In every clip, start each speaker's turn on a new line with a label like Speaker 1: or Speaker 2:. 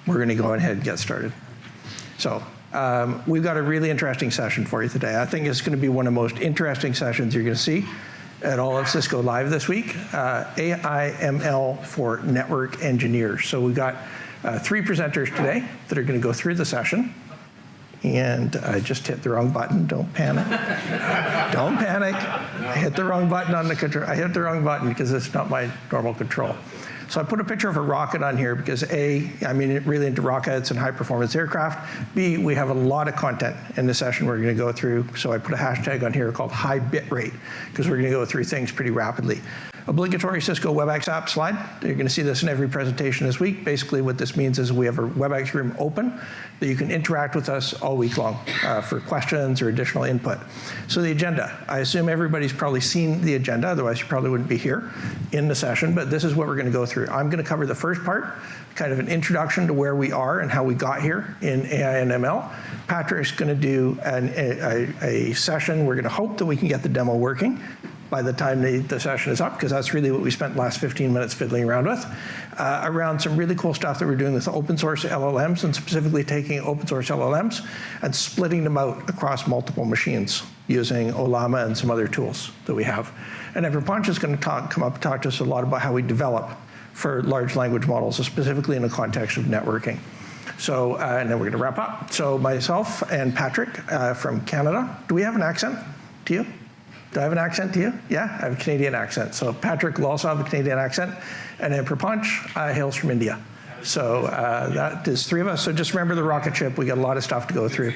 Speaker 1: we're going to go ahead and get started. So we've got a really interesting session for you today. I think it's going to be one of the most interesting sessions you're going to see at all of Cisco Live this week, AI/ML for network engineers. So we've got 3 presenters today that are going to go through the session. And I just hit the wrong button. Don't panic. Don't panic. I hit the wrong button on the control. I hit the wrong button because it's not my normal control. So I put a picture of a rocket on here because A, I'm really into rockets and high-performance aircraft. B, we have a lot of content in the session we're going to go through. So I put a hashtag on here called high bit rate because we're going to go through things pretty rapidly. Obligatory Cisco WebEx app slide. You're going to see this in every presentation this week. Basically what this means is we have a WebEx room open that you can interact with us all week long for questions or additional input. So the agenda. I assume everybody's probably seen the agenda, otherwise you probably wouldn't be here in the session, but this is what we're going to go through. I'm going to cover the first part, kind of an introduction to where we are and how we got here in AI and ML. Patrick's going to do a session. We're going to hope that we can get the demo working by the time the session is up, because that's really what we spent the last 15 minutes fiddling around with, around some really cool stuff that we're doing with open source LLMs, and specifically taking open source LLMs and splitting them out across multiple machines using Ollama and some other tools that we have. And then Prapanch is going to come up and talk to us a lot about how we develop for large language models, specifically in the context of networking. So, and then we're going to wrap up. So myself and Patrick from Canada. Do we have an accent to you? Do I have an accent to you? Yeah, I have a Canadian accent. So Patrick will also have a Canadian accent. And then Prapanch hails from India. So that is 3 of us. So just remember the rocket ship. We got a lot of stuff to go through.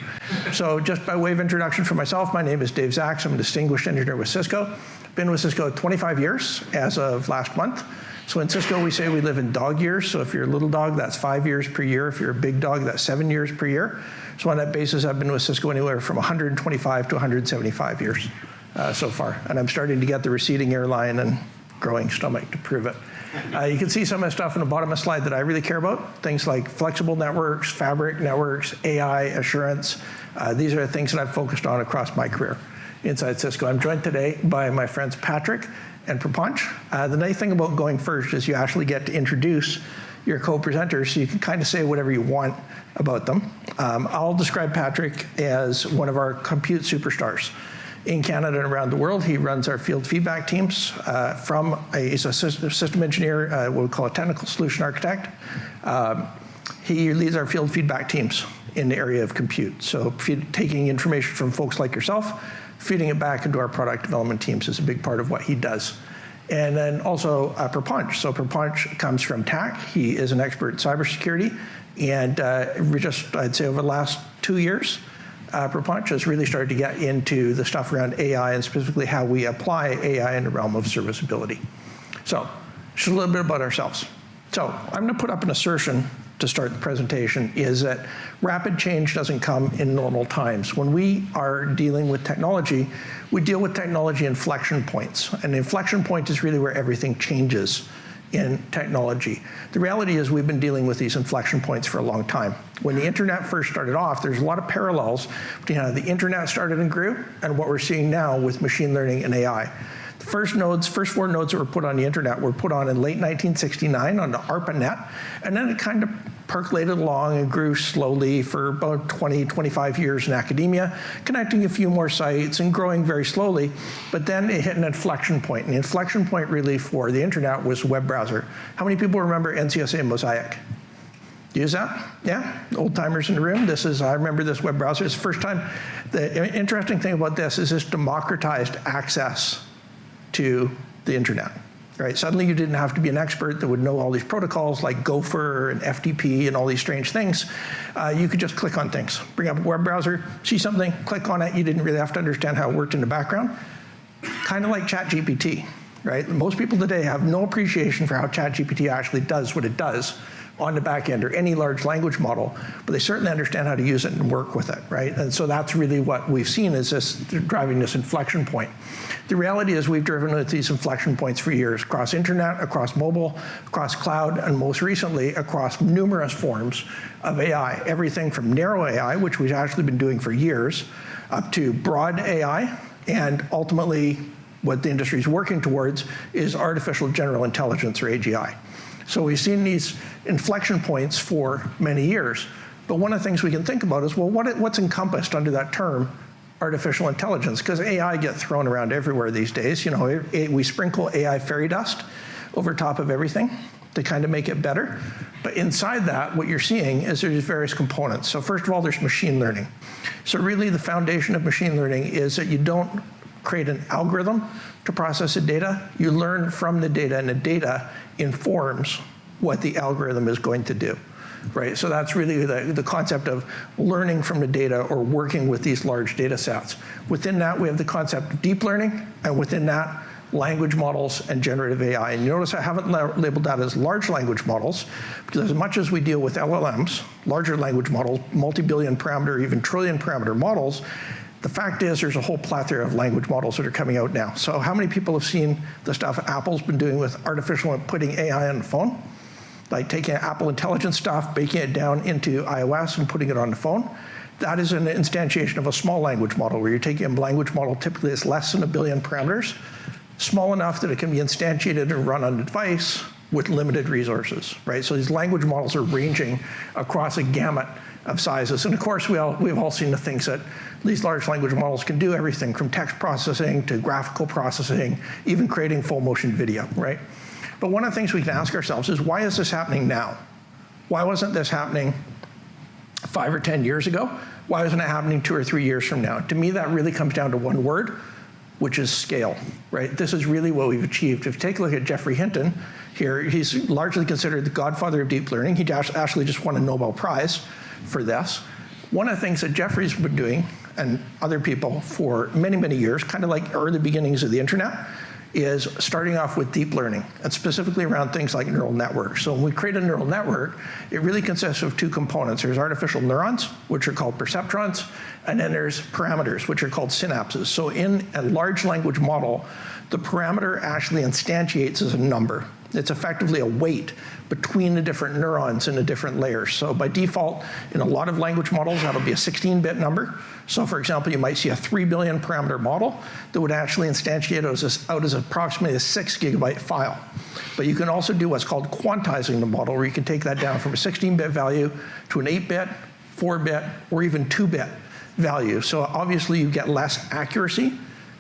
Speaker 1: So just by way of introduction for myself, my name is Dave Zaks. I'm a distinguished engineer with Cisco. Been with Cisco 25 years as of last month. So in Cisco, we say we live in dog years. So if you're a little dog, that's 5 years per year. If you're a big dog, that's 7 years per year. So on that basis, I've been with Cisco anywhere from 125 to 175 years. So far, and I'm starting to get the receding airline and growing stomach to prove it. You can see some of the stuff in the bottom of the slide that I really care about, things like flexible networks, fabric networks, AI assurance. These are the things that I've focused on across my career inside Cisco. I'm joined today by my friends Patrick and Prapanch. The nice thing about going first is you actually get to introduce your co-presenters, so you can kind of say whatever you want about them. I'll describe Patrick as one of our compute superstars. In Canada and around the world, he runs our field feedback teams. He's a system engineer, what we call a technical solution architect. He leads our field feedback teams in the area of compute. So taking information from folks like yourself, feeding it back into our product development teams is a big part of what he does. And then also Prapanch. So Prapanch comes from TAC. He is an expert in cybersecurity. And I'd say over the last 2 years, Prapanch has really started to get into the stuff around AI and specifically how we apply AI in the realm of serviceability. So just a little bit about ourselves. So I'm going to put up an assertion to start the presentation, is that rapid change doesn't come in normal times. When we are dealing with technology, we deal with technology inflection points. And the inflection point is really where everything changes in technology. The reality is we've been dealing with these inflection points for a long time. When the internet first started off, there's a lot of parallels between how the internet started and grew and what we're seeing now with machine learning and AI. The first 4 nodes that were put on the internet were put on in late 1969 on the ARPANET, and then it kind of percolated along and grew slowly for about 20, 25 years in academia, connecting a few more sites and growing very slowly. But then it hit an inflection point. And the inflection point really for the internet was web browser. How many people remember NCSA Mosaic? Use that? Yeah? Old timers in the room? I remember this web browser. It's the first time. The interesting thing about this is this democratized access to the internet. Right? Suddenly you didn't have to be an expert that would know all these protocols like Gopher and FTP and all these strange things. You could just click on things. Bring up a web browser, see something, click on it. You didn't really have to understand how it worked in the background. Kind of like ChatGPT, right? Most people today have no appreciation for how ChatGPT actually does what it does on the back end, or any large language model, but they certainly understand how to use it and work with it, right? And so that's really what we've seen is this driving this inflection point. The reality is we've driven with these inflection points for years, across internet, across mobile, across cloud, and most recently across numerous forms of AI. Everything from narrow AI, which we've actually been doing for years, up to broad AI, and ultimately what the industry is working towards is artificial general intelligence, or AGI. So we've seen these inflection points for many years. But one of the things we can think about is, well, what's encompassed under that term, artificial intelligence? Because AI gets thrown around everywhere these days. You know, we sprinkle AI fairy dust over top of everything to kind of make it better. But inside that, what you're seeing is there's various components. So first of all, there's machine learning. So really the foundation of machine learning is that you don't create an algorithm to process the data. You learn from the data, and the data informs what the algorithm is going to do, right? So that's really the concept of learning from the data or working with these large data sets. Within that, we have the concept of deep learning, and within that, language models and generative AI. And you notice I haven't labeled that as large language models, because as much as we deal with LLMs, larger language models, multi-billion parameter, even trillion parameter models, the fact is there's a whole plethora of language models that are coming out now. So how many people have seen the stuff Apple's been doing with artificial, putting AI on the phone? Like taking Apple Intelligence stuff, baking it down into iOS and putting it on the phone. That is an instantiation of a small language model, where you're taking a language model typically that's less than 1 billion parameters, small enough that it can be instantiated and run on a device with limited resources, right? So these language models are ranging across a gamut of sizes. And of course, we've all seen the things that these large language models can do, everything from text processing to graphical processing, even creating full motion video, right? But one of the things we can ask ourselves is, why is this happening now? Why wasn't this happening 5 or 10 years ago? Why isn't it happening 2 or 3 years from now? To me, that really comes down to one word, which is scale, right? This is really what we've achieved. If you take a look at Geoffrey Hinton here, he's largely considered the godfather of deep learning. He actually just won a Nobel Prize for this. One of the things that Geoffrey's been doing, and other people for many, many years, kind of like early beginnings of the internet, is starting off with deep learning, and specifically around things like neural networks. So when we create a neural network, it really consists of 2 components. There's artificial neurons, which are called perceptrons, and then there's parameters, which are called synapses. So in a large language model, the parameter actually instantiates as a number. It's effectively a weight between the different neurons in the different layers. So by default, in a lot of language models, that'll be a 16-bit number. So for example, you might see a 3 billion parameter model that would actually instantiate out as approximately a 6 gigabyte file. But you can also do what's called quantizing the model, where you can take that down from a 16-bit value to an 8-bit, 4-bit, or even 2-bit value. So obviously you get less accuracy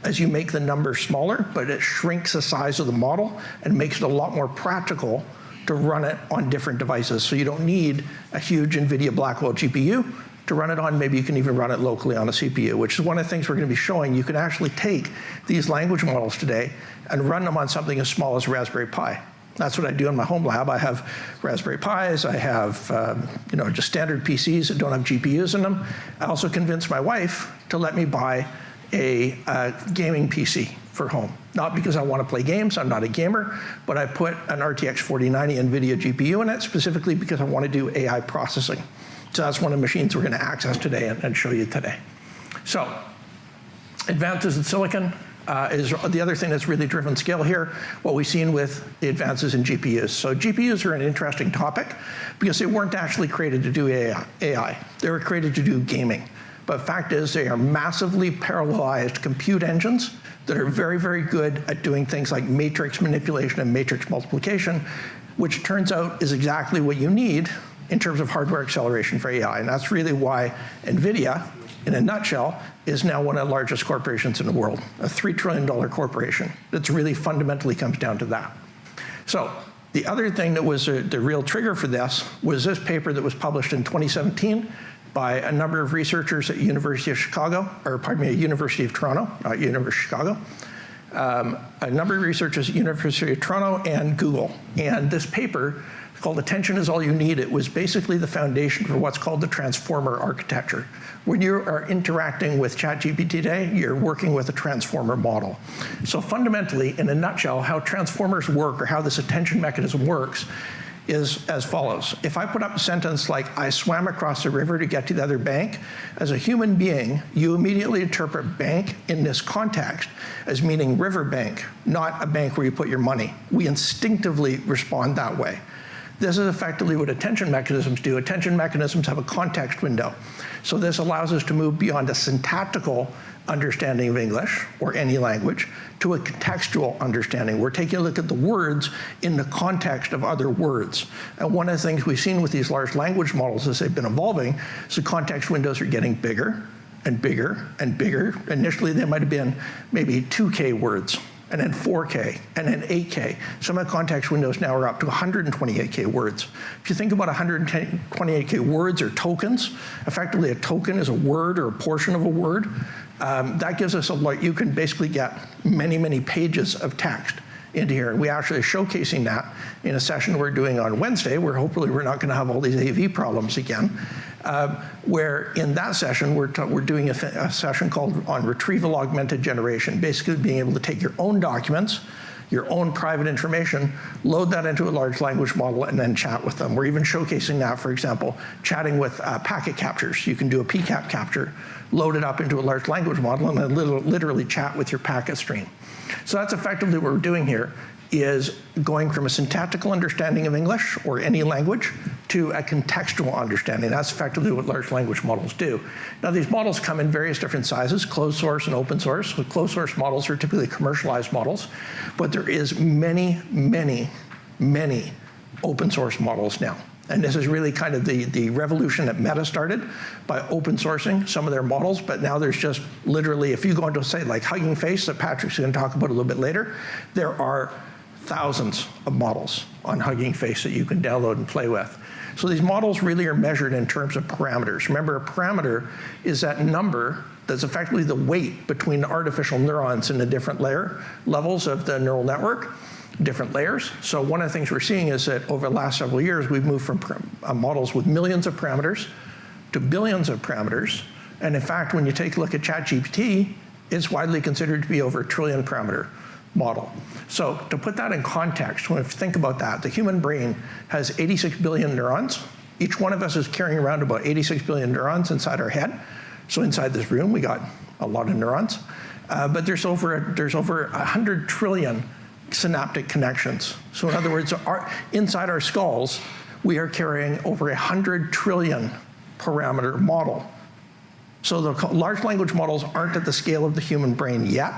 Speaker 1: as you make the number smaller, but it shrinks the size of the model and makes it a lot more practical to run it on different devices. So you don't need a huge NVIDIA Blackwell GPU to run it on. Maybe you can even run it locally on a CPU, which is one of the things we're going to be showing. You can actually take these language models today and run them on something as small as Raspberry Pi. That's what I do in my home lab. I have Raspberry Pis. I have just standard PCs that don't have GPUs in them. I also convinced my wife to let me buy a gaming PC for home. Not because I want to play games, I'm not a gamer, but I put an RTX 4090 NVIDIA GPU in it specifically because I want to do AI processing. So that's one of the machines we're going to access today and show you today. So advances in silicon is the other thing that's really driven scale here, what we've seen with the advances in GPUs. So GPUs are an interesting topic because they weren't actually created to do AI. They were created to do gaming. But fact is, they are massively parallelized compute engines that are very, very good at doing things like matrix manipulation and matrix multiplication, which turns out is exactly what you need in terms of hardware acceleration for AI. And that's really why NVIDIA, in a nutshell, is now one of the largest corporations in the world, a $3 trillion corporation. That's really fundamentally comes down to that. So the other thing that was the real trigger for this was this paper that was published in 2017 by a number of researchers at University of Chicago, or pardon me, University of Toronto, not University of Chicago. A number of researchers at University of Toronto and Google. And this paper, called Attention is All You Need, it was basically the foundation for what's called the transformer architecture. When you are interacting with ChatGPT today, you're working with a transformer model. So fundamentally, in a nutshell, how transformers work, or how this attention mechanism works, is as follows. If I put up a sentence like, I swam across the river to get to the other bank, as a human being, you immediately interpret bank in this context as meaning river bank, not a bank where you put your money. We instinctively respond that way. This is effectively what attention mechanisms do. Attention mechanisms have a context window. So this allows us to move beyond a syntactical understanding of English or any language to a contextual understanding. We're taking a look at the words in the context of other words. And one of the things we've seen with these large language models as they've been evolving is the context windows are getting bigger and bigger and bigger. Initially, they might have been maybe 2K words, and then 4K, and then 8K. Some of the context windows now are up to 128K words. If you think about 128K words or tokens, effectively a token is a word or a portion of a word. That gives us you can basically get many, many pages of text into here. And we actually are showcasing that in a session we're doing on Wednesday, where hopefully we're not gonna have all these AV problems again, where in that session, we're doing a session called on retrieval augmented generation, basically being able to take your own documents, your own private information, load that into a large language model, and then chat with them. We're even showcasing that, for example, chatting with packet captures. You can do a PCAP capture, load it up into a large language model, and then literally chat with your packet stream. So that's effectively what we're doing here, is going from a syntactical understanding of English or any language to a contextual understanding. That's effectively what large language models do. Now, these models come in various different sizes, closed source and open source. So closed source models are typically commercialized models, but there is many, many, many open source models now. And this is really kind of the revolution that Meta started by open sourcing some of their models, but now there's just literally, if you go into a site like Hugging Face that Patrick's gonna talk about a little bit later, there are thousands of models on Hugging Face that you can download and play with. So these models really are measured in terms of parameters. Remember, a parameter is that number that's effectively the weight between the artificial neurons in the different levels of the neural network, different layers. So one of the things we're seeing is that over the last several years, we've moved from models with millions of parameters to billions of parameters. And in fact, when you take a look at ChatGPT, it's widely considered to be over a trillion parameter model. So to put that in context, when you think about that, the human brain has 86 billion neurons. Each one of us is carrying around about 86 billion neurons inside our head. So inside this room, we got a lot of neurons. But there's over 100 trillion synaptic connections. So in other words, inside our skulls, we are carrying over 100 trillion parameter model. So the large language models aren't at the scale of the human brain yet,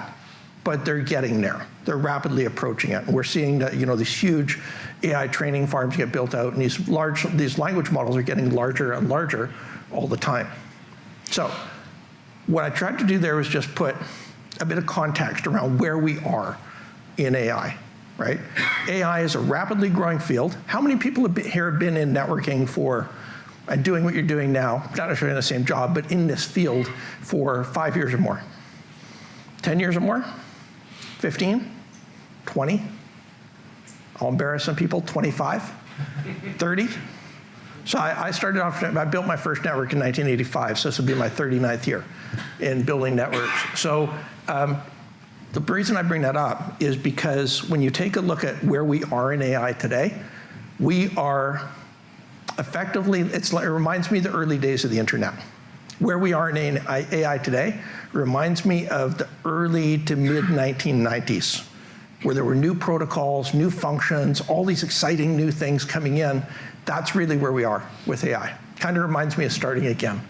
Speaker 1: but they're getting there. They're rapidly approaching it. And we're seeing that, these huge AI training farms get built out, and these language models are getting larger and larger all the time. So what I tried to do there was just put a bit of context around where we are in AI, right? AI is a rapidly growing field. How many people here have been in networking and doing what you're doing now, not necessarily in the same job, but in this field for 5 years or more? 10 years or more? 15? 20? I'll embarrass some people, 25? 30? So I started off, I built my first network in 1985, so this will be my 39th year in building networks. So the reason I bring that up is because when you take a look at where we are in AI today, we are effectively, it reminds me of the early days of the internet. Where we are in AI today reminds me of the early to mid 1990s, where there were new protocols, new functions, all these exciting new things coming in. That's really where we are with AI. Kind of reminds me of starting again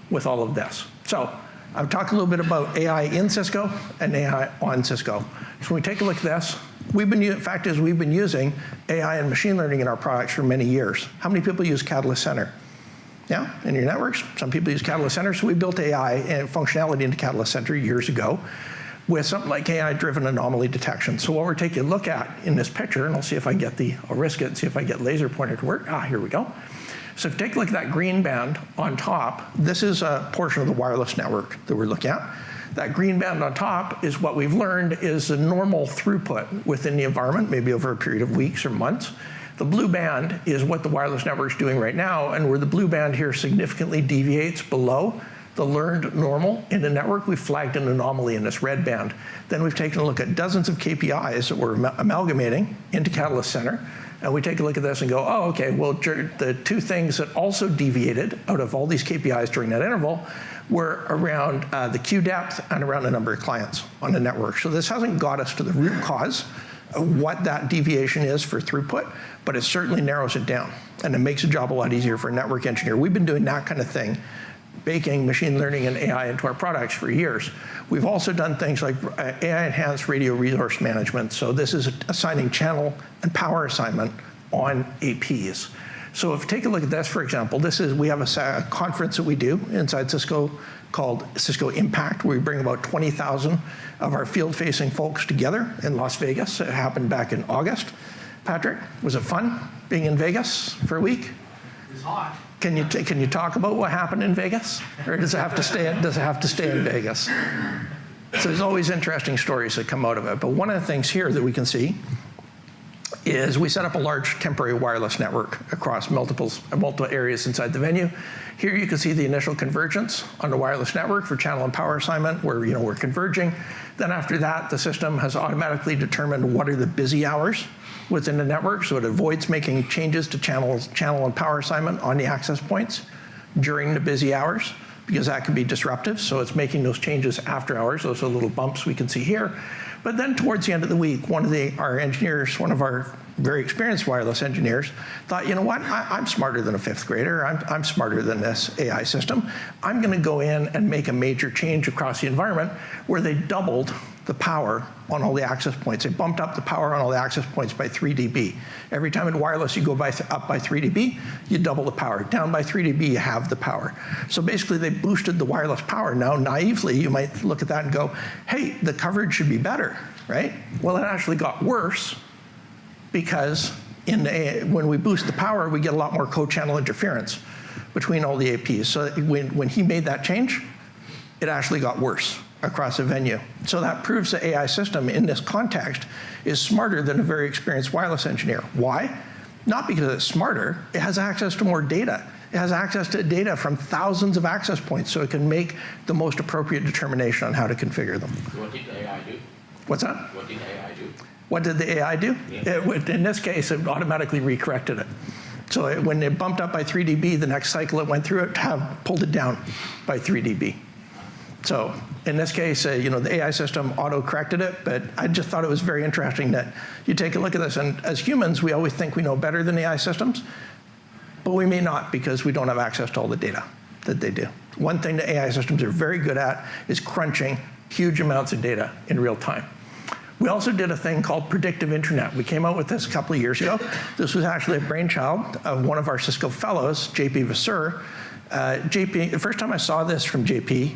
Speaker 1: with all of this. So I've talked a little bit about AI in Cisco and AI on Cisco. So when we take a look at this, we've been using AI and machine learning in our products for many years. How many people use Catalyst Center? Yeah, in your networks, some people use Catalyst Center. So we built AI and functionality into Catalyst Center years ago with something like AI-driven anomaly detection. So what we're taking a look at in this picture, and I'll see if I get I'll risk it and see if I get laser pointer to work. Here we go. So if you take a look at that green band on top, this is a portion of the wireless network that we're looking at. That green band on top is what we've learned is the normal throughput within the environment, maybe over a period of weeks or months. The blue band is what the wireless network is doing right now, and where the blue band here significantly deviates below the learned normal in the network, we've flagged an anomaly in this red band. Then we've taken a look at dozens of KPIs that we're amalgamating into Catalyst Center, and we take a look at this and go, oh, okay, well, the two things that also deviated out of all these KPIs during that interval were around the queue depth and around the number of clients on the network. So this hasn't got us to the root cause what that deviation is for throughput, but it certainly narrows it down, and it makes the job a lot easier for a network engineer. We've been doing that kind of thing, baking machine learning and AI into our products for years. We've also done things like AI-enhanced radio resource management. So this is assigning channel and power assignment on APs. So if you take a look at this, for example, we have a conference that we do inside Cisco called Cisco Impact, where we bring about 20,000 of our field-facing folks together in Las Vegas. It happened back in August. Patrick, was it fun being in Vegas for a week?
Speaker 2: It was hot.
Speaker 1: Can you talk about what happened in Vegas, or does it have to stay in Vegas? So there's always interesting stories that come out of it. But one of the things here that we can see is we set up a large temporary wireless network across multiple areas inside the venue. Here you can see the initial convergence on the wireless network for channel and power assignment, where we're converging. Then after that, the system has automatically determined what are the busy hours within the network, so it avoids making changes to channel and power assignment on the access points during the busy hours, because that can be disruptive. So it's making those changes after hours. Those are little bumps we can see here. But then towards the end of the week, one of our very experienced wireless engineers thought, you know what, I'm smarter than a fifth grader. I'm smarter than this AI system. I'm going to go in and make a major change across the environment where they doubled the power on all the access points. They bumped up the power on all the access points by 3 dB. Every time in wireless you go up by 3 dB, you double the power. Down by 3 dB, you have the power. So basically they boosted the wireless power. Now naively, you might look at that and go, hey, the coverage should be better, right? Well, it actually got worse, because when we boost the power, we get a lot more co-channel interference between all the APs. So when he made that change, it actually got worse across a venue. So that proves the AI system in this context is smarter than a very experienced wireless engineer. Why? Not because it's smarter, it has access to more data. It has access to data from thousands of access points, so it can make the most appropriate determination on how to configure them.
Speaker 2: What did the AI do?
Speaker 1: What's that?
Speaker 2: What did the AI do?
Speaker 1: What did the AI do?
Speaker 2: Yeah.
Speaker 1: In this case, it automatically recorrected it. So when it bumped up by 3 dB, the next cycle it went through, it pulled it down by 3 dB. So in this case, the AI system auto-corrected it, but I just thought it was very interesting that you take a look at this, and as humans, we always think we know better than AI systems, but we may not, because we don't have access to all the data that they do. One thing that AI systems are very good at is crunching huge amounts of data in real time. We also did a thing called predictive internet. We came out with this a couple of years ago. This was actually a brainchild of one of our Cisco fellows, JP Vasseur. The first time I saw this from JP,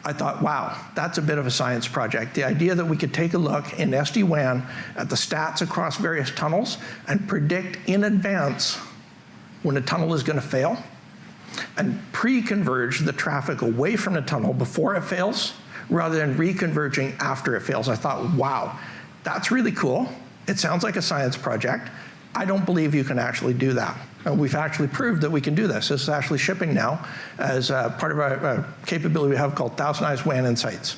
Speaker 1: I thought, wow, that's a bit of a science project. The idea that we could take a look in SD-WAN at the stats across various tunnels and predict in advance when a tunnel is going to fail, and pre-converge the traffic away from the tunnel before it fails, rather than reconverging after it fails. I thought, wow, that's really cool. It sounds like a science project. I don't believe you can actually do that. And we've actually proved that we can do this. This is actually shipping now as part of a capability we have called ThousandEyes WAN Insights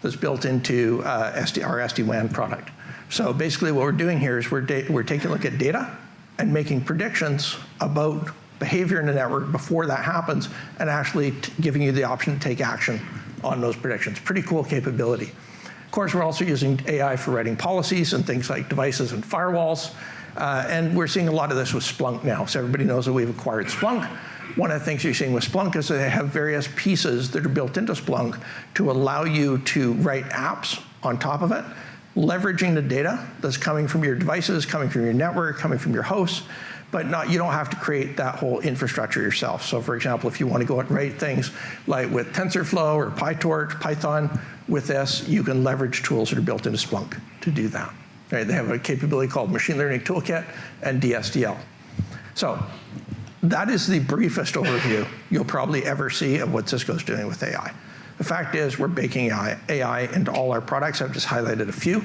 Speaker 1: that's built into our SD-WAN product. So basically what we're doing here is we're taking a look at data and making predictions about behavior in the network before that happens, and actually giving you the option to take action on those predictions. Pretty cool capability. Of course, we're also using AI for writing policies and things like devices and firewalls. And we're seeing a lot of this with Splunk now. So everybody knows that we've acquired Splunk. One of the things you're seeing with Splunk is that they have various pieces that are built into Splunk to allow you to write apps on top of it, leveraging the data that's coming from your devices, coming from your network, coming from your hosts, but you don't have to create that whole infrastructure yourself. So for example, if you want to go and write things like with TensorFlow or PyTorch, Python, with this, you can leverage tools that are built into Splunk to do that. Right, they have a capability called Machine Learning Toolkit and DSDL. So that is the briefest overview you'll probably ever see of what Cisco's doing with AI. The fact is we're baking AI into all our products. I've just highlighted a few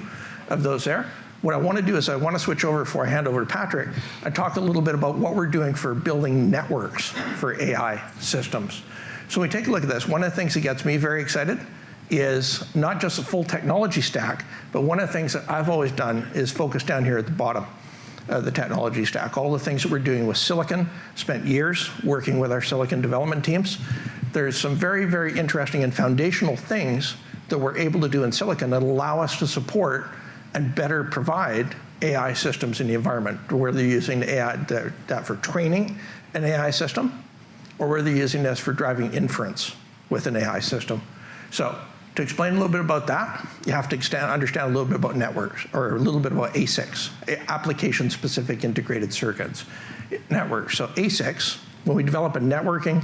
Speaker 1: of those there. What I want to do is I want to switch over before I hand over to Patrick and talk a little bit about what we're doing for building networks for AI systems. So when we take a look at this, one of the things that gets me very excited is not just a full technology stack, but one of the things that I've always done is focus down here at the bottom of the technology stack. All the things that we're doing with silicon, spent years working with our silicon development teams. There's some very, very interesting and foundational things that we're able to do in silicon that allow us to support and better provide AI systems in the environment, whether they're using AI that for training an AI system, or whether they're using this for driving inference with an AI system. So to explain a little bit about that, you have to understand a little bit about networks, or a little bit about ASICs, application-specific integrated circuits networks. So ASICs, when we develop a networking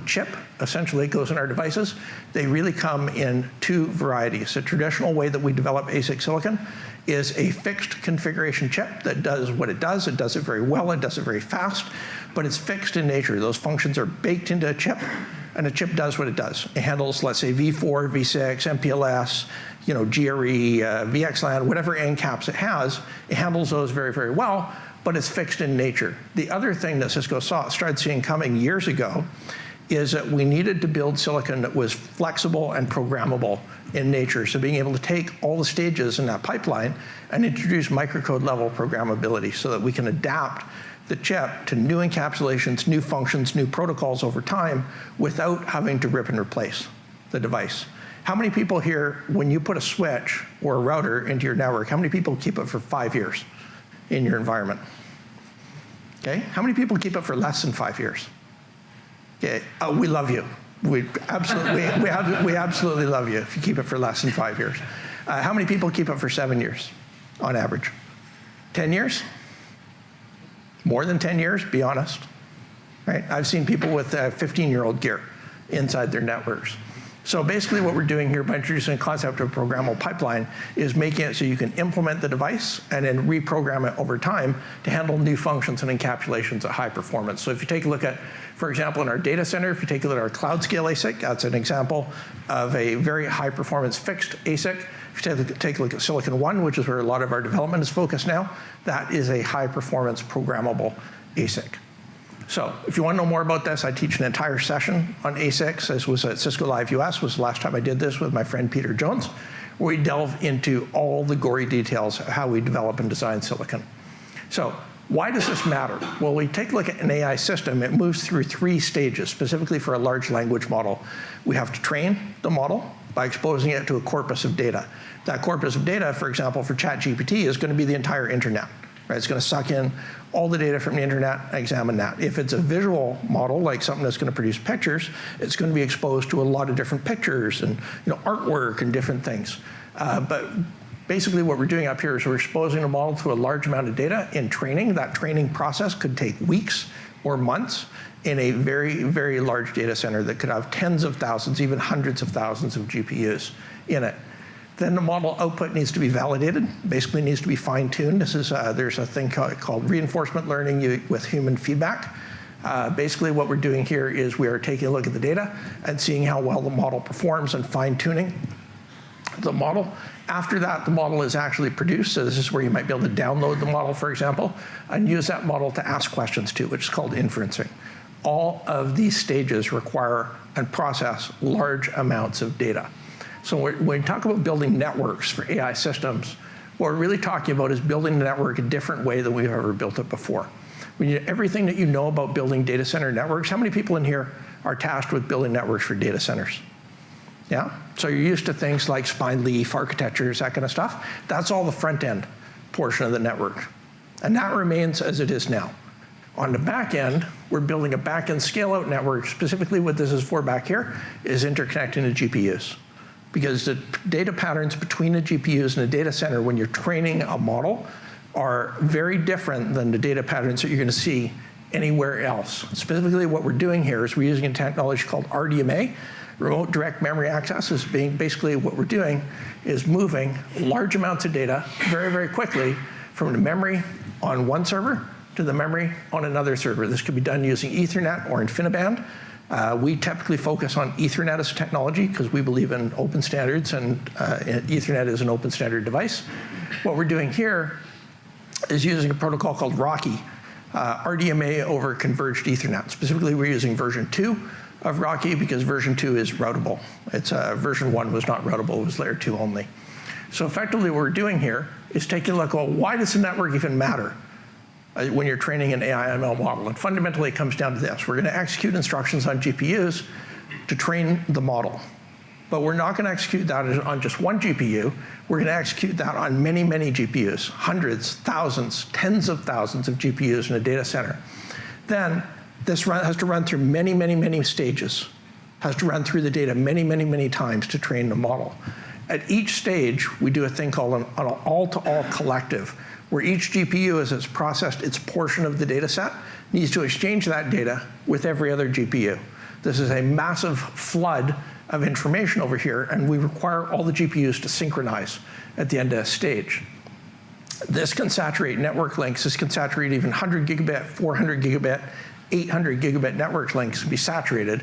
Speaker 1: chip, essentially it goes in our devices, they really come in two varieties. The traditional way that we develop ASIC silicon is a fixed configuration chip that does what it does it very well, it does it very fast, but it's fixed in nature. Those functions are baked into a chip, and the chip does what it does. It handles, let's say, V4, V6, MPLS, GRE, VXLAN, whatever NCAPs it has, it handles those very, very well, but it's fixed in nature. The other thing that Cisco started seeing coming years ago is that we needed to build silicon that was flexible and programmable in nature. So being able to take all the stages in that pipeline and introduce microcode level programmability so that we can adapt the chip to new encapsulations, new functions, new protocols over time without having to rip and replace the device. How many people here, when you put a switch or a router into your network, how many people keep it for 5 years in your environment? Okay, how many people keep it for less than 5 years? Okay, we love you. We absolutely love you if you keep it for less than 5 years. How many people keep it for 7 years on average? 10 years? More than 10 years, be honest. Right? I've seen people with 15-year-old gear inside their networks. So basically what we're doing here by introducing a concept of programmable pipeline is making it so you can implement the device and then reprogram it over time to handle new functions and encapsulations at high performance. So if you take a look at, for example, in our data center, if you take a look at our cloud scale ASIC, that's an example of a very high performance fixed ASIC. If you take a look at Silicon One, which is where a lot of our development is focused now, that is a high performance programmable ASIC. So if you want to know more about this, I teach an entire session on ASICs. This was at Cisco Live US, was the last time I did this with my friend Peter Jones, where we delve into all the gory details of how we develop and design silicon. So why does this matter? Well, we take a look at an AI system. It moves through 3 stages, specifically for a large language model. We have to train the model by exposing it to a corpus of data. That corpus of data, for example, for ChatGPT, is going to be the entire internet. Right? It's going to suck in all the data from the internet and examine that. If it's a visual model, like something that's going to produce pictures, it's going to be exposed to a lot of different pictures and artwork and different things. But basically what we're doing up here is we're exposing the model to a large amount of data in training. That training process could take weeks or months in a very, very large data center that could have tens of thousands, even hundreds of thousands of GPUs in it. Then the model output needs to be validated, basically needs to be fine-tuned. There's a thing called reinforcement learning with human feedback. Basically what we're doing here is we are taking a look at the data and seeing how well the model performs and fine-tuning the model. After that, the model is actually produced. So this is where you might be able to download the model, for example, and use that model to ask questions to, which is called inferencing. All of these stages require and process large amounts of data. So when we talk about building networks for AI systems, what we're really talking about is building the network a different way than we've ever built it before. We need everything that you know about building data center networks. How many people in here are tasked with building networks for data centers? Yeah? So you're used to things like spine leaf architectures, that kind of stuff. That's all the front end portion of the network. And that remains as it is now. On the back end, we're building a back end scale out network. Specifically what this is for back here is interconnecting the GPUs. Because the data patterns between the GPUs and the data center when you're training a model are very different than the data patterns that you're going to see anywhere else. Specifically what we're doing here is we're using a technology called RDMA, remote direct memory access. Is basically what we're doing is moving large amounts of data very, very quickly from the memory on one server to the memory on another server. This could be done using Ethernet or InfiniBand. We typically focus on Ethernet as a technology because we believe in open standards, and Ethernet is an open standard device. What we're doing here is using a protocol called RoCE, RDMA over converged Ethernet. Specifically, we're using version 2 of RoCE because version 2 is routable. Version 1 was not routable, it was layer 2 only. So effectively what we're doing here is taking a look, well, why does the network even matter when you're training an AI/ML model? And fundamentally, it comes down to this. We're going to execute instructions on GPUs to train the model. But we're not going to execute that on just one GPU. We're going to execute that on many, many GPUs, hundreds, thousands, tens of thousands of GPUs in a data center. Then this has to run through many, many, many stages, has to run through the data many, many, many times to train the model. At each stage, we do a thing called an all-to-all collective, where each GPU, as it's processed its portion of the data set, needs to exchange that data with every other GPU. This is a massive flood of information over here, and we require all the GPUs to synchronize at the end of a stage. This can saturate network links. This can saturate even 100 gigabit, 400 gigabit, 800 gigabit network links can be saturated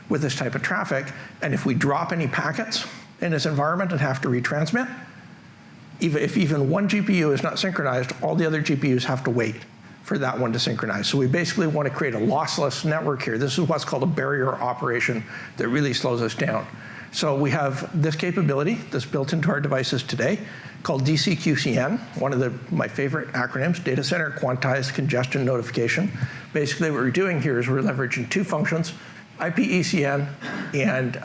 Speaker 1: with this type of traffic. And if we drop any packets in this environment and have to retransmit, if even one GPU is not synchronized, all the other GPUs have to wait for that one to synchronize. So we basically want to create a lossless network here. This is what's called a barrier operation that really slows us down. So we have this capability that's built into our devices today called DCQCN, one of my favorite acronyms, Data Center Quantized Congestion Notification. Basically what we're doing here is we're leveraging two functions, IPECN and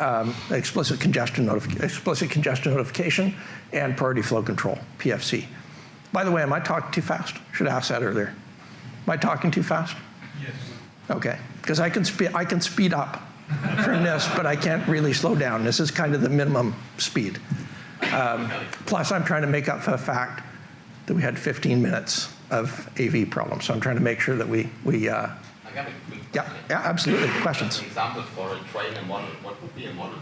Speaker 1: explicit congestion notification and priority flow control, PFC. By the way, am I talking too fast? Should have asked that earlier. Am I talking too fast?
Speaker 3: Yes.
Speaker 1: Okay, because I can speed up from this, but I can't really slow down. This is kind of the minimum speed. Plus, I'm trying to make up for the fact that we had 15 minutes of AV problems, so I'm trying to make sure that we
Speaker 2: I got a quick question.
Speaker 1: yeah, absolutely. Questions?
Speaker 2: Examples for a train a model. What would be a model?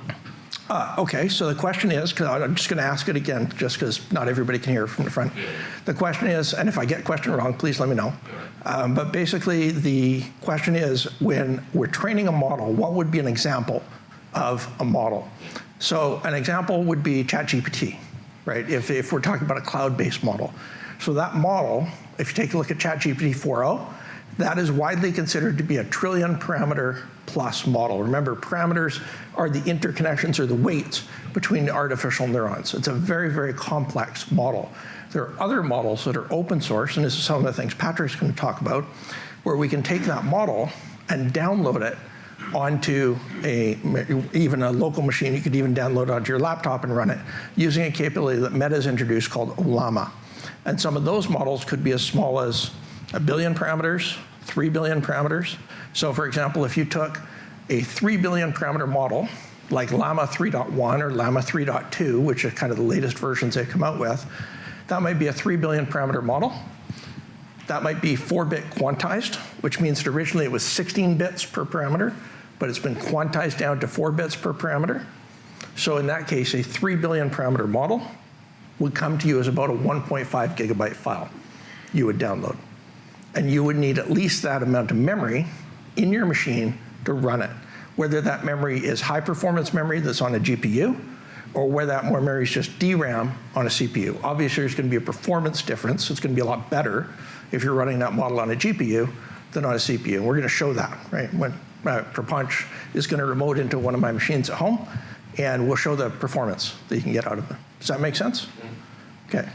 Speaker 1: Okay, so the question is, because I'm just going to ask it again, just because not everybody can hear from the front. The question is, and if I get a question wrong, please let me know. But basically, the question is, when we're training a model, what would be an example of a model? So an example would be ChatGPT, right? If we're talking about a cloud-based model. So that model, if you take a look at ChatGPT 4.0, that is widely considered to be a trillion parameter plus model. Remember, parameters are the interconnections or the weights between the artificial neurons. It's a very, very complex model. There are other models that are open source, and this is some of the things Patrick's going to talk about, where we can take that model and download it onto even a local machine. You could even download it onto your laptop and run it using a capability that Meta's introduced called Ollama. And some of those models could be as small as 1 billion parameters, 3 billion parameters. So for example, if you took a 3 billion parameter model, like Llama 3.1 or Llama 3.2, which are kind of the latest versions they've come out with, that might be a 3 billion parameter model. That might be 4-bit quantized, which means that originally it was 16 bits per parameter, but it's been quantized down to 4 bits per parameter. So in that case, a 3 billion parameter model would come to you as about a 1.5 gigabyte file you would download. And you would need at least that amount of memory in your machine to run it. Whether that memory is high performance memory that's on a GPU, or whether that more memory is just DRAM on a CPU. Obviously, there's going to be a performance difference. It's going to be a lot better if you're running that model on a GPU than on a CPU. And we're going to show that, right? When Prapanch is going to remote into one of my machines at home, and we'll show the performance that you can get out of it. Does that make sense? Okay.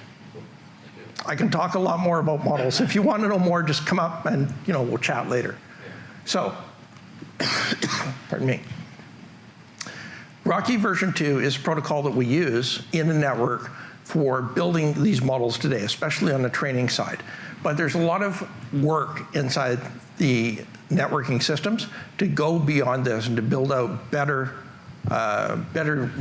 Speaker 1: I can talk a lot more about models. If you want to know more, just come up and we'll chat later. So, pardon me. Rocky version 2 is a protocol that we use in the network for building these models today, especially on the training side. But there's a lot of work inside the networking systems to go beyond this and to build out better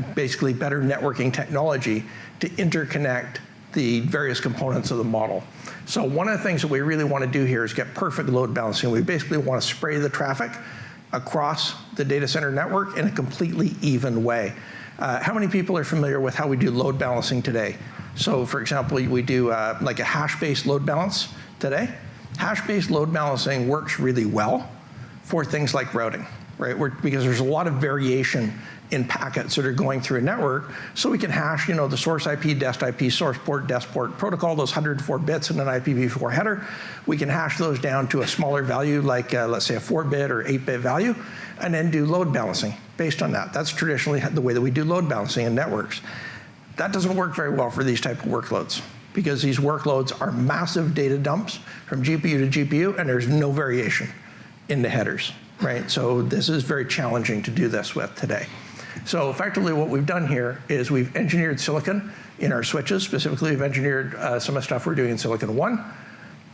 Speaker 1: networking technology to interconnect the various components of the model. So one of the things that we really want to do here is get perfect load balancing. We basically want to spray the traffic across the data center network in a completely even way. How many people are familiar with how we do load balancing today? So for example, we do like a hash-based load balance today. Hash-based load balancing works really well for things like routing, right? Because there's a lot of variation in packets that are going through a network, so we can hash, the source IP, dest IP, source port, dest port protocol, those 104 bits in an IPv4 header. We can hash those down to a smaller value, like let's say a 4-bit or 8-bit value, and then do load balancing based on that. That's traditionally the way that we do load balancing in networks. That doesn't work very well for these type of workloads, because these workloads are massive data dumps from GPU to GPU, and there's no variation in the headers, right? So this is very challenging to do this with today. So effectively what we've done here is we've engineered silicon in our switches. Specifically, we've engineered some of the stuff we're doing in Silicon One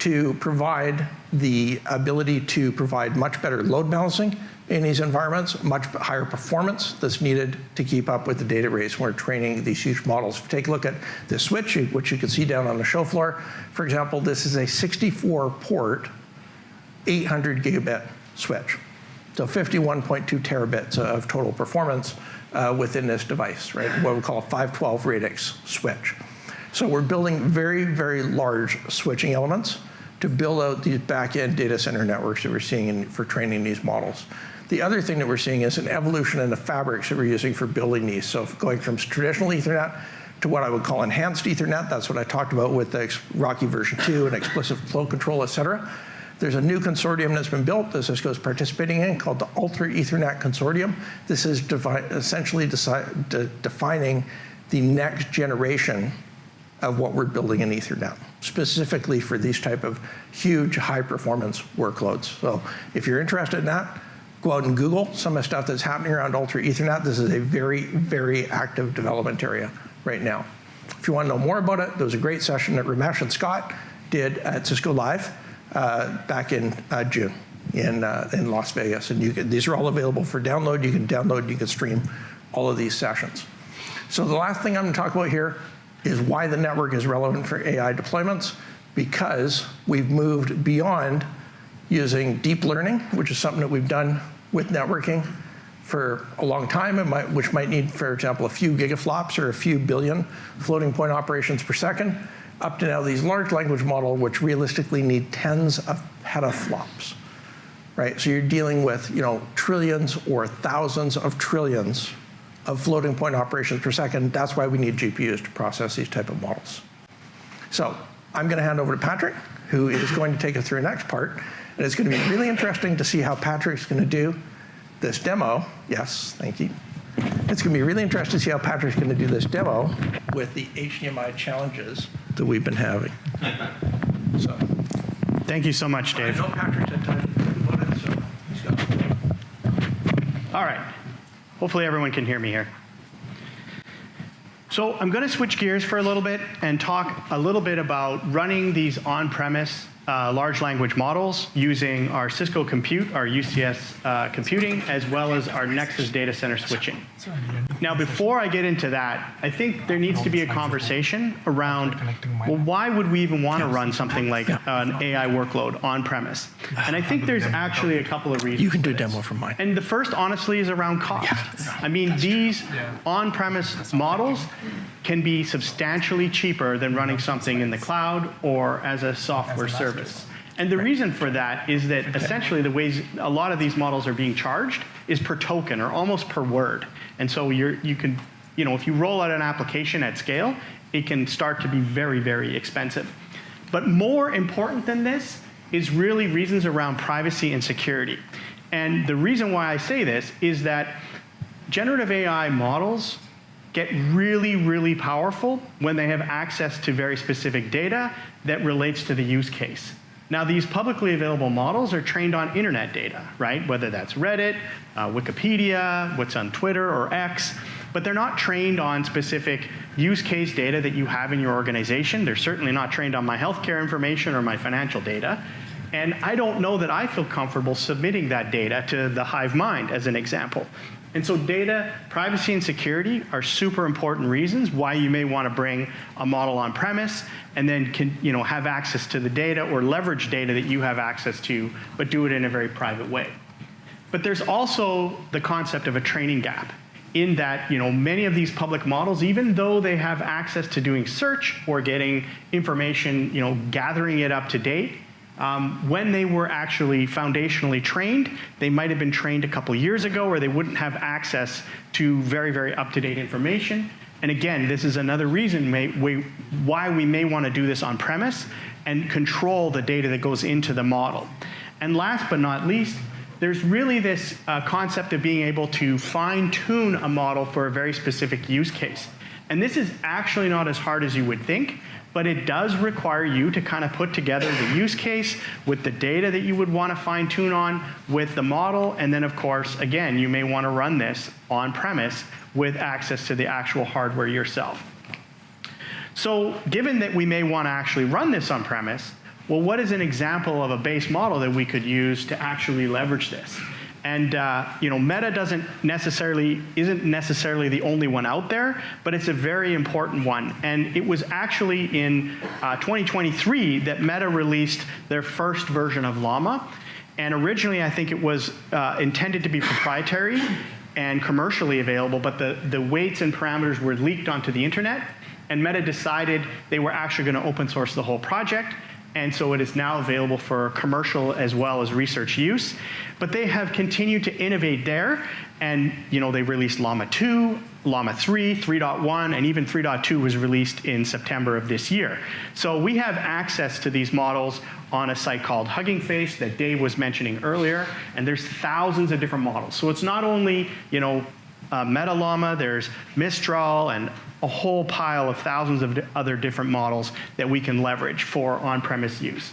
Speaker 1: to provide the ability to provide much better load balancing in these environments, much higher performance that's needed to keep up with the data rates when we're training these huge models. Take a look at this switch, which you can see down on the show floor. For example, this is a 64-port, 800 gigabit switch. So 51.2 terabits of total performance within this device, right? What we call a 512 radix switch. So we're building very, very large switching elements to build out these back-end data center networks that we're seeing for training these models. The other thing that we're seeing is an evolution in the fabrics that we're using for building these. So going from traditional Ethernet to what I would call enhanced Ethernet. That's what I talked about with the RoCE version 2 and explicit flow control, et cetera. There's a new consortium that's been built that Cisco's participating in called the Ultra Ethernet Consortium. This is essentially defining the next generation of what we're building in Ethernet, specifically for these type of huge high-performance workloads. So if you're interested in that, go out and Google some of the stuff that's happening around Ultra Ethernet. This is a very, very active development area right now. If you want to know more about it, there was a great session that Ramesh and Scott did at Cisco Live back in June in Las Vegas. And these are all available for download. You can download, you can stream all of these sessions. So the last thing I'm going to talk about here is why the network is relevant for AI deployments, because we've moved beyond using deep learning, which is something that we've done with networking for a long time, which might need, for example, a few gigaflops or a few billion floating point operations per second, up to now these large language models, which realistically need tens of petaflops, right? So you're dealing with, trillions or thousands of trillions of floating point operations per second. That's why we need GPUs to process these type of models. So I'm going to hand over to Patrick, who is going to take us through the next part. And it's going to be really interesting to see how Patrick's going to do this demo. Yes, thank you. It's going to be really interesting to see how Patrick's going to do this demo with the HDMI challenges that we've been having. So,
Speaker 3: thank you so much, Dave.
Speaker 1: I know Patrick's had time to think about it, so he's got it.
Speaker 3: All right. Hopefully everyone can hear me here. So I'm going to switch gears for a little bit and talk a little bit about running these on-premise large language models using our Cisco Compute, our UCS computing, as well as our Nexus data center switching. Now, before I get into that, I think there needs to be a conversation around, well, why would we even want to run something like an AI workload on-premise? And I think there's actually a couple of reasons.
Speaker 1: You can do a demo from mine.
Speaker 3: And the first, honestly, is around cost. I mean, these on-premise models can be substantially cheaper than running something in the cloud or as a software service. And the reason for that is that essentially the ways a lot of these models are being charged is per token or almost per word. And so you can, if you roll out an application at scale, it can start to be very, very expensive. But more important than this is really reasons around privacy and security. And the reason why I say this is that generative AI models get really, really powerful when they have access to very specific data that relates to the use case. Now, these publicly available models are trained on internet data, right? Whether that's Reddit, Wikipedia, what's on Twitter or X, but they're not trained on specific use case data that you have in your organization. They're certainly not trained on my healthcare information or my financial data. And I don't know that I feel comfortable submitting that data to the hive mind, as an example. And so data, privacy, and security are super important reasons why you may want to bring a model on premise and then have access to the data or leverage data that you have access to, but do it in a very private way. But there's also the concept of a training gap in that many of these public models, even though they have access to doing search or getting information, gathering it up to date, when they were actually foundationally trained, they might have been trained a couple years ago, or they wouldn't have access to very, very up-to-date information. And again, this is another reason why we may want to do this on premise and control the data that goes into the model. And last but not least, there's really this concept of being able to fine-tune a model for a very specific use case. And this is actually not as hard as you would think, but it does require you to kind of put together the use case with the data that you would want to fine tune on with the model. And then of course, again, you may want to run this on premise with access to the actual hardware yourself. So given that we may want to actually run this on premise, well, what is an example of a base model that we could use to actually leverage this? And Meta isn't necessarily the only one out there, but it's a very important one. And it was actually in 2023 that Meta released their first version of Llama. And originally, I think it was intended to be proprietary and commercially available, but the weights and parameters were leaked onto the internet. And Meta decided they were actually going to open source the whole project. And so it is now available for commercial as well as research use. But they have continued to innovate there. And they released Llama 2, Llama 3, 3.1, and even 3.2 was released in September of this year. So we have access to these models on a site called Hugging Face that Dave was mentioning earlier. And there's thousands of different models. So it's not only, Meta Llama, there's Mistral, and a whole pile of thousands of other different models that we can leverage for on-premise use.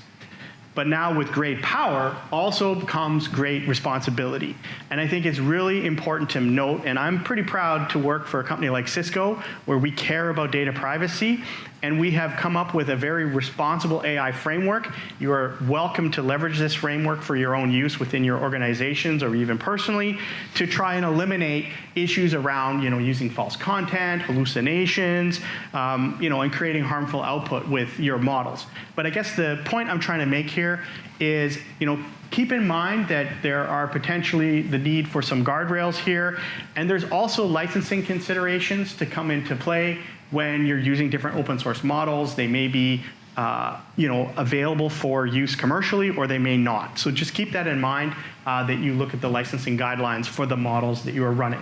Speaker 3: But now with great power also comes great responsibility. And I think it's really important to note, and I'm pretty proud to work for a company like Cisco where we care about data privacy, and we have come up with a very responsible AI framework. You are welcome to leverage this framework for your own use within your organizations or even personally to try and eliminate issues around using false content, hallucinations, and creating harmful output with your models. But I guess the point I'm trying to make here is, keep in mind that there are potentially the need for some guardrails here, and there's also licensing considerations to come into play when you're using different open source models. They may be available for use commercially, or they may not. So just keep that in mind that you look at the licensing guidelines for the models that you are running.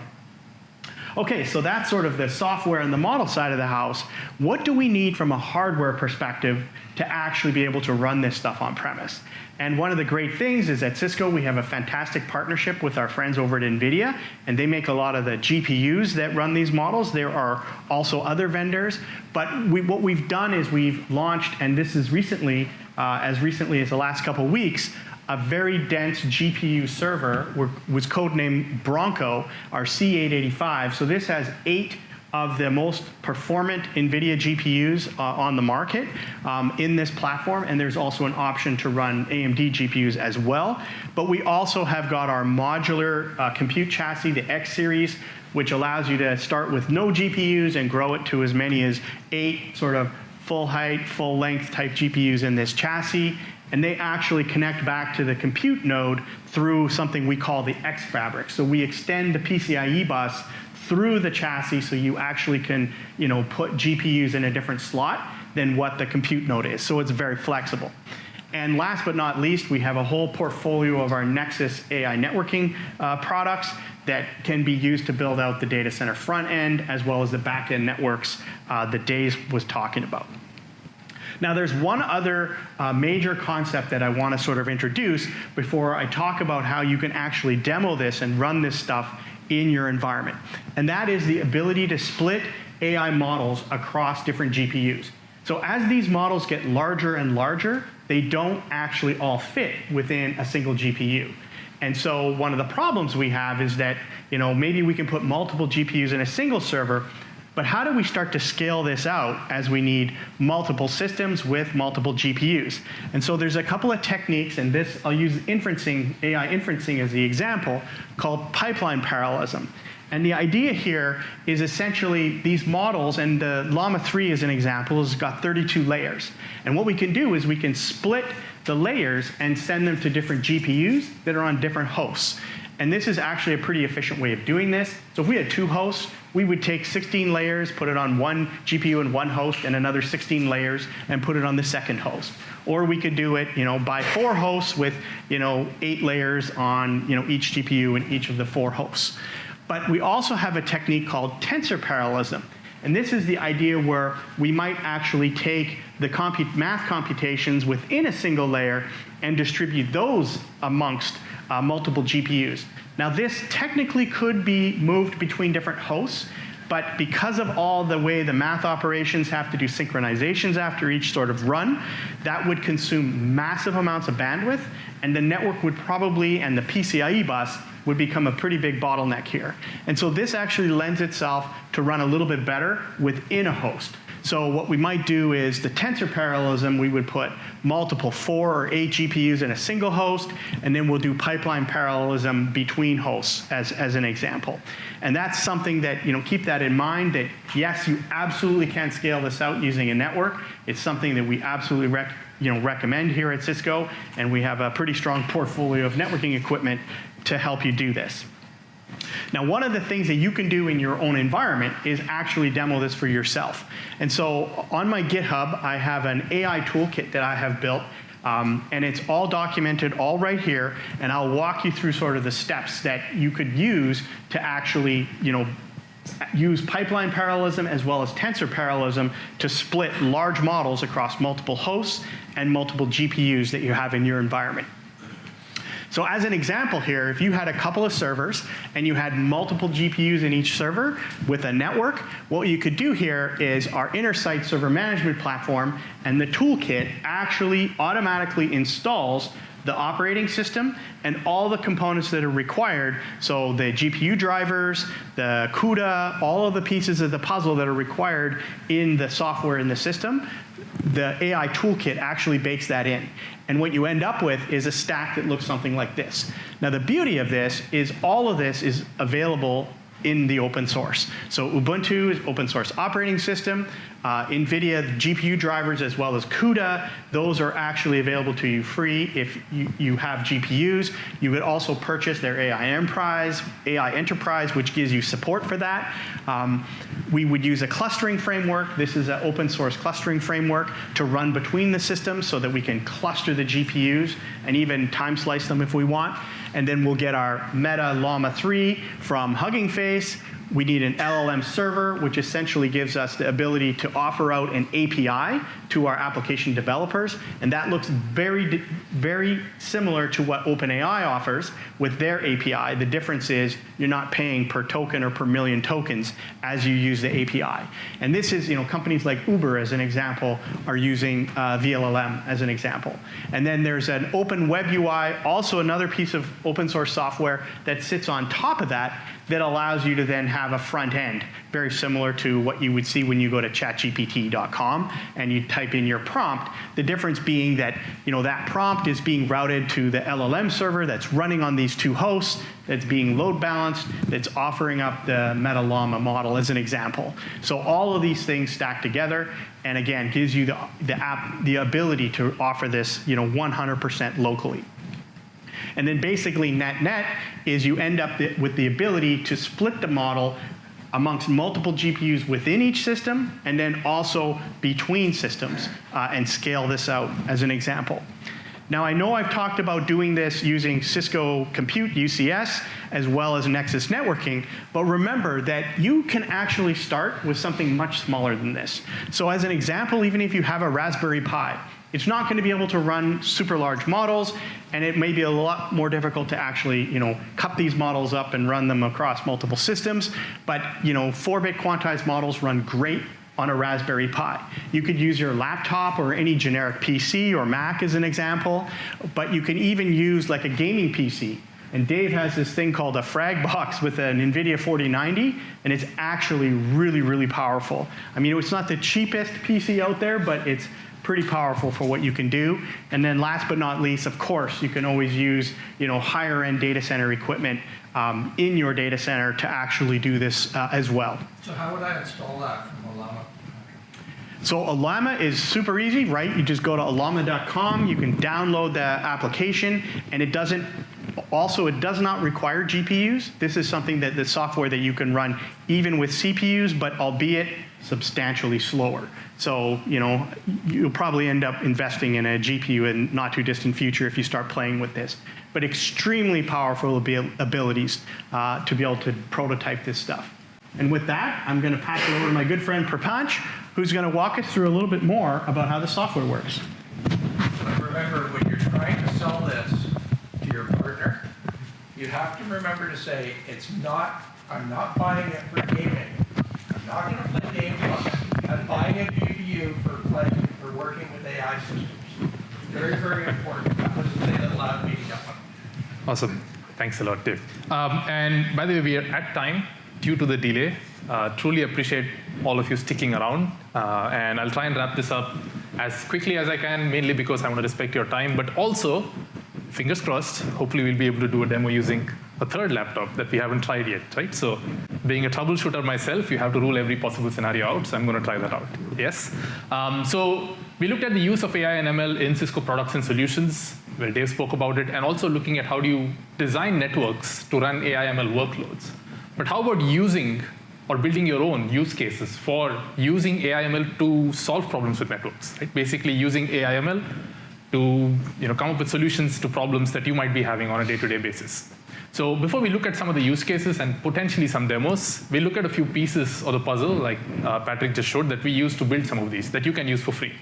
Speaker 3: Okay, so that's sort of the software and the model side of the house. What do we need from a hardware perspective to actually be able to run this stuff on premise? And one of the great things is at Cisco, we have a fantastic partnership with our friends over at NVIDIA, and they make a lot of the GPUs that run these models. There are also other vendors, but what we've done is we've launched, and this is recently as the last couple of weeks, a very dense GPU server was codenamed Bronco, our C885. So this has 8 of the most performant NVIDIA GPUs on the market in this platform, and there's also an option to run AMD GPUs as well. But we also have got our modular compute chassis, the X series, which allows you to start with no GPUs and grow it to as many as 8 sort of full height, full length type GPUs in this chassis. And they actually connect back to the compute node through something we call the X Fabric. So we extend the PCIe bus through the chassis so you actually can put GPUs in a different slot than what the compute node is. So it's very flexible. And last but not least, we have a whole portfolio of our Nexus AI networking products that can be used to build out the data center front end as well as the back end networks that Dave was talking about. Now, there's one other major concept that I want to sort of introduce before I talk about how you can actually demo this and run this stuff in your environment. And that is the ability to split AI models across different GPUs. So as these models get larger and larger, they don't actually all fit within a single GPU. And so one of the problems we have is that maybe we can put multiple GPUs in a single server, but how do we start to scale this out as we need multiple systems with multiple GPUs? And so there's a couple of techniques, and this I'll use inferencing, AI inferencing as the example, called pipeline parallelism. And the idea here is essentially these models, and the Llama 3 as an example has got 32 layers. And what we can do is we can split the layers and send them to different GPUs that are on different hosts. And this is actually a pretty efficient way of doing this. So if we had 2 hosts, we would take 16 layers, put it on one GPU and one host, and another 16 layers, and put it on the second host. Or we could do it, by 4 hosts with, 8 layers on, each GPU and each of the 4 hosts. But we also have a technique called tensor parallelism. And this is the idea where we might actually take the math computations within a single layer and distribute those amongst multiple GPUs. Now, this technically could be moved between different hosts, But because of all the way the math operations have to do synchronizations after each sort of run, that would consume massive amounts of bandwidth, and the network would probably, and the PCIe bus, would become a pretty big bottleneck here. And so this actually lends itself to run a little bit better within a host. So what we might do is the tensor parallelism, we would put multiple 4 or 8 GPUs in a single host, and then we'll do pipeline parallelism between hosts as an example. And that's something that, keep that in mind, that yes, you absolutely can scale this out using a network. It's something that we absolutely recommend here at Cisco, and we have a pretty strong portfolio of networking equipment to help you do this. Now, one of the things that you can do in your own environment is actually demo this for yourself. And so on my GitHub, I have an AI toolkit that I have built, and it's all documented all right here, and I'll walk you through sort of the steps that you could use to actually, use pipeline parallelism as well as tensor parallelism to split large models across multiple hosts and multiple GPUs that you have in your environment. So as an example here, if you had a couple of servers and you had multiple GPUs in each server with a network, what you could do here is our Intersight server management platform and the toolkit actually automatically installs the operating system and all the components that are required. So the GPU drivers, the CUDA, all of the pieces of the puzzle that are required in the software in the system, the AI toolkit actually bakes that in. And what you end up with is a stack that looks something like this. Now, the beauty of this is all of this is available in the open source. So Ubuntu is open source operating system. NVIDIA, the GPU drivers, as well as CUDA, those are actually available to you free if you have GPUs. You would also purchase their AI Enterprise, which gives you support for that. We would use a clustering framework. This is an open source clustering framework to run between the systems so that we can cluster the GPUs and even time slice them if we want. And then we'll get our Meta Llama 3 from Hugging Face. We need an LLM server, which essentially gives us the ability to offer out an API to our application developers. And that looks very, very similar to what OpenAI offers with their API. The difference is you're not paying per token or per million tokens as you use the API. And this is, companies like Uber, as an example, are using VLLM as an example. And then there's an Open Web UI, also another piece of open source software that sits on top of that allows you to then have a front end, very similar to what you would see when you go to chatgpt.com and you type in your prompt. The difference being that, that prompt is being routed to the LLM server that's running on these two hosts, that's being load balanced, that's offering up the Meta Llama model as an example. So all of these things stack together, and again, gives you the ability to offer this, 100% locally. And then basically net is you end up with the ability to split the model amongst multiple GPUs within each system and then also between systems and scale this out as an example. Now, I know I've talked about doing this using Cisco Compute, UCS, as well as Nexus Networking, but remember that you can actually start with something much smaller than this. So as an example, even if you have a Raspberry Pi, it's not going to be able to run super large models, and it may be a lot more difficult to actually, cut these models up and run them across multiple systems. But, 4-bit quantized models run great on a Raspberry Pi. You could use your laptop or any generic PC or Mac as an example, but you can even use like a gaming PC. And Dave has this thing called a Fragbox with an NVIDIA 4090, and it's actually really, really powerful. I mean, it's not the cheapest PC out there, but it's pretty powerful for what you can do. And then last but not least, of course, you can always use higher end data center equipment in your data center to actually do this as well.
Speaker 4: So how would I install that from Llama?
Speaker 3: So Llama is super easy, right? You just go to llama.com, you can download the application, and it does not require GPUs. This is something that the software that you can run even with CPUs, but albeit substantially slower. So, you'll probably end up investing in a GPU in not too distant future if you start playing with this. But extremely powerful abilities to be able to prototype this stuff. And with that, I'm going to pass it over to my good friend Prapanch, who's going to walk us through a little bit more about how the software works.
Speaker 4: But remember, when you're trying to sell this to your partner, you have to remember to say, I'm not buying it for gaming.
Speaker 1: not going to play games on buying a GPU for working with AI systems. Very, very important. That was the thing that allowed me to get one.
Speaker 5: Awesome. Thanks a lot, Dave. And by the way, we are at time due to the delay. Truly appreciate all of you sticking around. And I'll try and wrap this up as quickly as I can, mainly because I want to respect your time, but also, fingers crossed, hopefully we'll be able to do a demo using a third laptop that we haven't tried yet, right? So being a troubleshooter myself, you have to rule every possible scenario out, so I'm going to try that out, yes? So we looked at the use of AI and ML in Cisco products and solutions, where Dave spoke about it, and also looking at how do you design networks to run AI ML workloads. But how about using or building your own use cases for using AI ML to solve problems with networks, right? Basically using AI ML to come up with solutions to problems that you might be having on a day-to-day basis. So before we look at some of the use cases and potentially some demos, we look at a few pieces of the puzzle, like Patrick just showed, that we use to build some of these that you can use for free.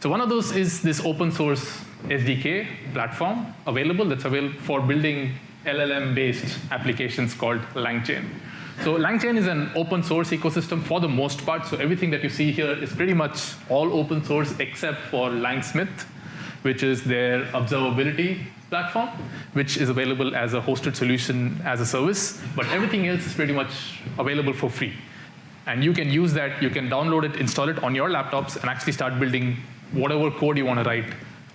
Speaker 5: So one of those is this open source SDK platform that's available for building LLM-based applications called LangChain. So LangChain is an open source ecosystem for the most part. So everything that you see here is pretty much all open source except for Langsmith, which is their observability platform, which is available as a hosted solution as a service. But everything else is pretty much available for free. And you can use that, you can download it, install it on your laptops, and actually start building whatever code you want to write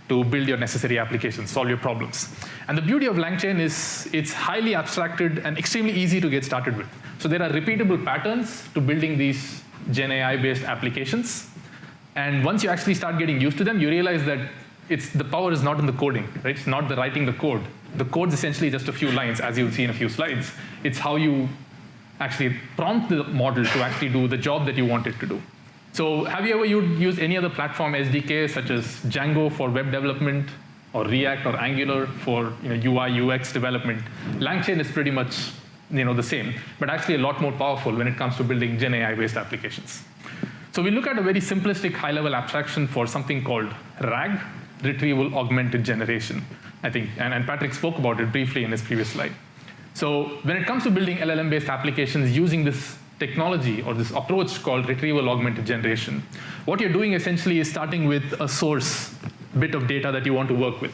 Speaker 5: to build your necessary applications, solve your problems. And the beauty of LangChain is it's highly abstracted and extremely easy to get started with. So there are repeatable patterns to building these Gen AI-based applications. And once you actually start getting used to them, you realize that the power is not in the coding, right? It's not the writing the code. The code's essentially just a few lines, as you'll see in a few slides. It's how you actually prompt the model to actually do the job that you want it to do. So have you ever used any other platform SDK, such as Django for web development, or React or Angular for UI, UX development? LangChain is pretty much the same, but actually a lot more powerful when it comes to building Gen AI-based applications. So we look at a very simplistic high-level abstraction for something called RAG, Retrieval Augmented Generation, I think, and Patrick spoke about it briefly in his previous slide. So when it comes to building LLM-based applications using this technology or this approach called Retrieval Augmented Generation, what you're doing essentially is starting with a source bit of data that you want to work with.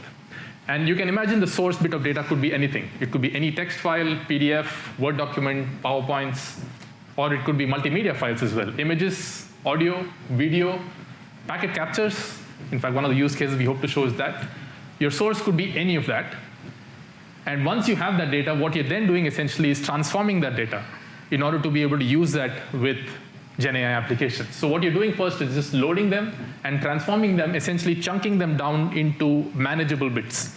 Speaker 5: And you can imagine the source bit of data could be anything. It could be any text file, PDF, Word document, PowerPoints, or it could be multimedia files as well. Images, audio, video, packet captures. In fact, one of the use cases we hope to show is that. Your source could be any of that. And once you have that data, what you're then doing essentially is transforming that data in order to be able to use that with Gen AI applications. So what you're doing first is just loading them and transforming them, essentially chunking them down into manageable bits.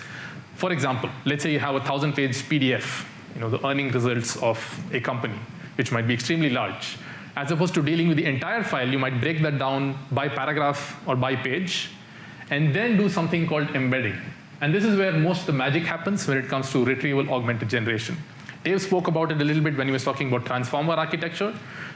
Speaker 5: For example, let's say you have a 1,000-page PDF, the earning results of a company, which might be extremely large. As opposed to dealing with the entire file, you might break that down by paragraph or by page, and then do something called embedding. And this is where most of the magic happens when it comes to retrieval augmented generation. Dave spoke about it a little bit when he was talking about transformer architecture,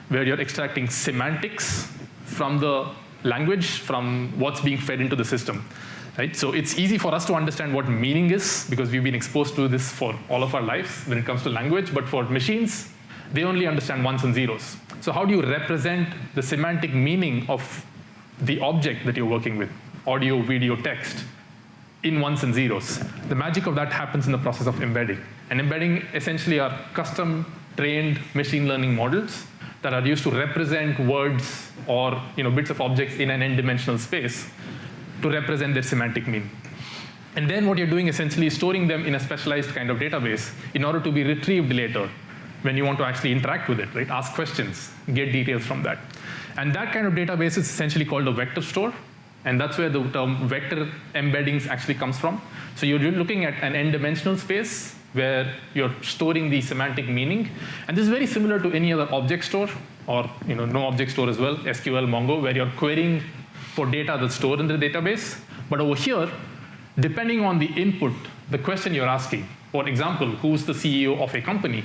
Speaker 5: where you're extracting semantics from the language, from what's being fed into the system. Right? So it's easy for us to understand what meaning is, because we've been exposed to this for all of our lives when it comes to language, but for machines, they only understand ones and zeros. So how do you represent the semantic meaning of the object that you're working with, audio, video, text, in ones and zeros? The magic of that happens in the process of embedding. And embedding essentially are custom-trained machine learning models that are used to represent words or bits of objects in an n-dimensional space to represent their semantic meaning. And then what you're doing essentially is storing them in a specialized kind of database in order to be retrieved later when you want to actually interact with it, right? Ask questions, get details from that. And that kind of database is essentially called a vector store. And that's where the term vector embeddings actually comes from. So you're looking at an n-dimensional space where you're storing the semantic meaning. And this is very similar to any other object store, or no object store as well, SQL, Mongo, where you're querying for data that's stored in the database. But over here, depending on the input, the question you're asking, for example, who's the CEO of a company,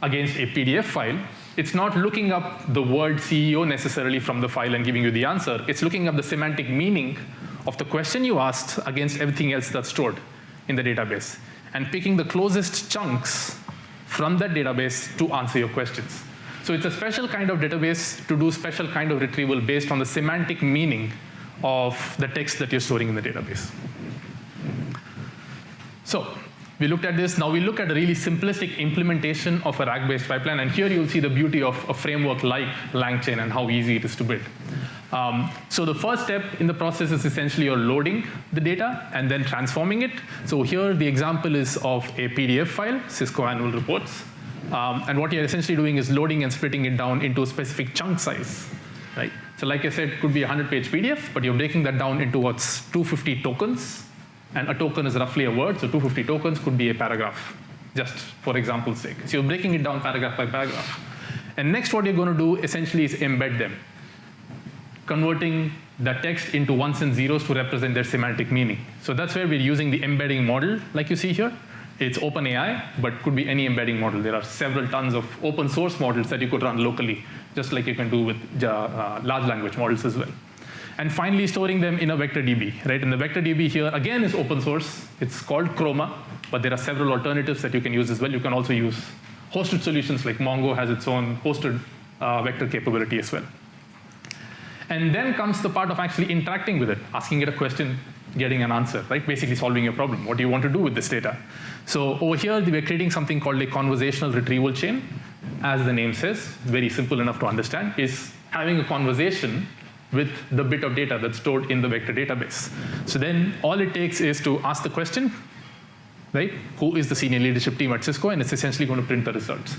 Speaker 5: against a PDF file, it's not looking up the word CEO necessarily from the file and giving you the answer. It's looking up the semantic meaning of the question you asked against everything else that's stored in the database, and picking the closest chunks from that database to answer your questions. So it's a special kind of database to do special kind of retrieval based on the semantic meaning of the text that you're storing in the database. So we looked at this. Now we look at a really simplistic implementation of a RAG-based pipeline. And here you'll see the beauty of a framework like LangChain and how easy it is to build. So the first step in the process is essentially you're loading the data and then transforming it. So here the example is of a PDF file, Cisco annual reports. And what you're essentially doing is loading and splitting it down into a specific chunk size, right? So like I said, it could be a 100-page PDF, but you're breaking that down into what's 250 tokens. And a token is roughly a word, so 250 tokens could be a paragraph, just for example's sake. So you're breaking it down paragraph by paragraph. And next what you're going to do essentially is embed them, converting the text into ones and zeros to represent their semantic meaning. So that's where we're using the embedding model, like you see here. It's OpenAI, but could be any embedding model. There are several tons of open source models that you could run locally, just like you can do with large language models as well. And finally, storing them in a vector DB, right? And the vector DB here, again, is open source. It's called Chroma, but there are several alternatives that you can use as well. You can also use hosted solutions like Mongo has its own hosted vector capability as well. And then comes the part of actually interacting with it, asking it a question, getting an answer, right? Basically solving your problem. What do you want to do with this data? So over here, we're creating something called a conversational retrieval chain. As the name says, very simple enough to understand, is having a conversation with the bit of data that's stored in the vector database. So then all it takes is to ask the question, right? Who is the senior leadership team at Cisco? And it's essentially going to print the results.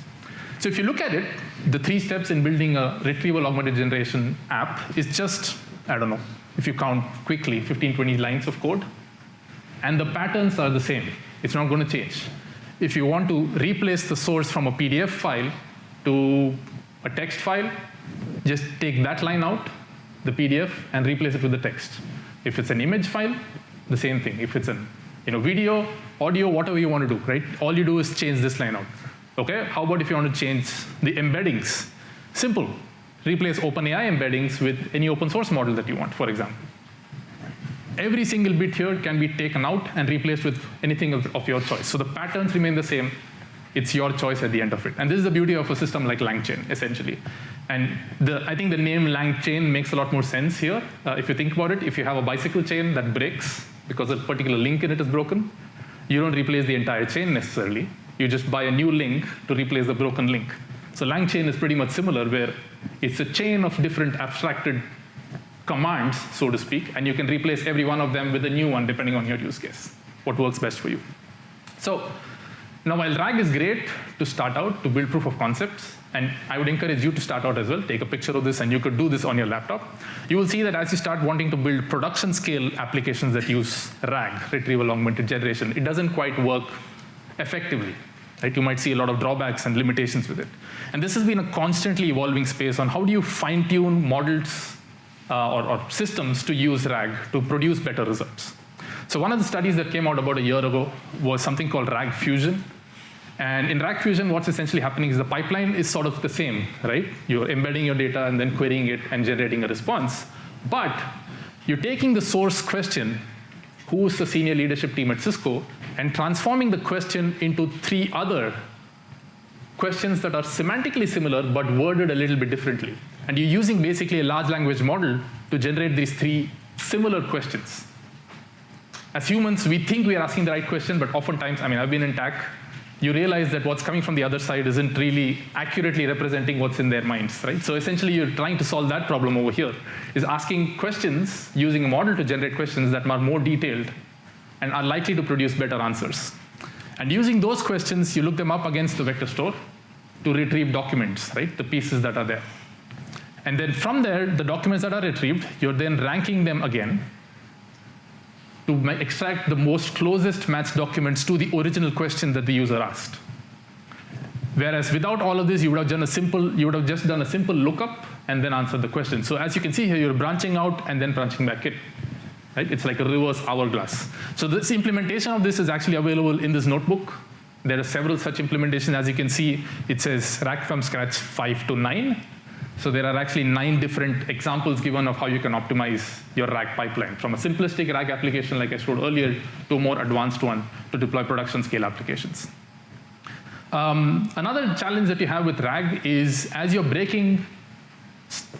Speaker 5: So if you look at it, the 3 steps in building a retrieval augmented generation app is just, I don't know, if you count quickly, 15, 20 lines of code. And the patterns are the same. It's not going to change. If you want to replace the source from a PDF file to a text file, just take that line out, the PDF, and replace it with the text. If it's an image file, the same thing. If it's an video, audio, whatever you want to do, right? All you do is change this line out. Okay? How about if you want to change the embeddings? Simple. Replace OpenAI embeddings with any open source model that you want, for example. Every single bit here can be taken out and replaced with anything of your choice. So the patterns remain the same. It's your choice at the end of it. And this is the beauty of a system like LangChain, essentially. And I think the name LangChain makes a lot more sense here. If you think about it, if you have a bicycle chain that breaks because a particular link in it is broken, you don't replace the entire chain necessarily. You just buy a new link to replace the broken link. So LangChain is pretty much similar, where it's a chain of different abstracted commands, so to speak, and you can replace every one of them with a new one depending on your use case, what works best for you. So now, while RAG is great to start out, to build proof of concepts, and I would encourage you to start out as well, take a picture of this, and you could do this on your laptop, you will see that as you start wanting to build production scale applications that use RAG, retrieval augmented generation, it doesn't quite work effectively. Right? You might see a lot of drawbacks and limitations with it. And this has been a constantly evolving space on how do you fine-tune models or systems to use RAG to produce better results. So one of the studies that came out about a year ago was something called RAG Fusion. And in RAG Fusion, what's essentially happening is the pipeline is sort of the same, right? You're embedding your data and then querying it and generating a response. But you're taking the source question, who's the senior leadership team at Cisco, and transforming the question into 3 other questions that are semantically similar but worded a little bit differently. And you're using basically a large language model to generate these 3 similar questions. As humans, we think we are asking the right question, but oftentimes, I've been in tech, you realize that what's coming from the other side isn't really accurately representing what's in their minds, right? So essentially, you're trying to solve that problem over here, is asking questions, using a model to generate questions that are more detailed and are likely to produce better answers. And using those questions, you look them up against the vector store to retrieve documents, right? The pieces that are there. And then from there, the documents that are retrieved, you're then ranking them again to extract the most closest matched documents to the original question that the user asked. Whereas without all of this, you would have just done a simple lookup and then answered the question. So as you can see here, you're branching out and then branching back in. Right? It's like a reverse hourglass. So this implementation of this is actually available in this notebook. There are several such implementations. As you can see, it says RAG from scratch 5 to 9. So there are actually 9 different examples given of how you can optimize your RAG pipeline, from a simplistic RAG application like I showed earlier to a more advanced one to deploy production scale applications. Another challenge that you have with RAG is as you're breaking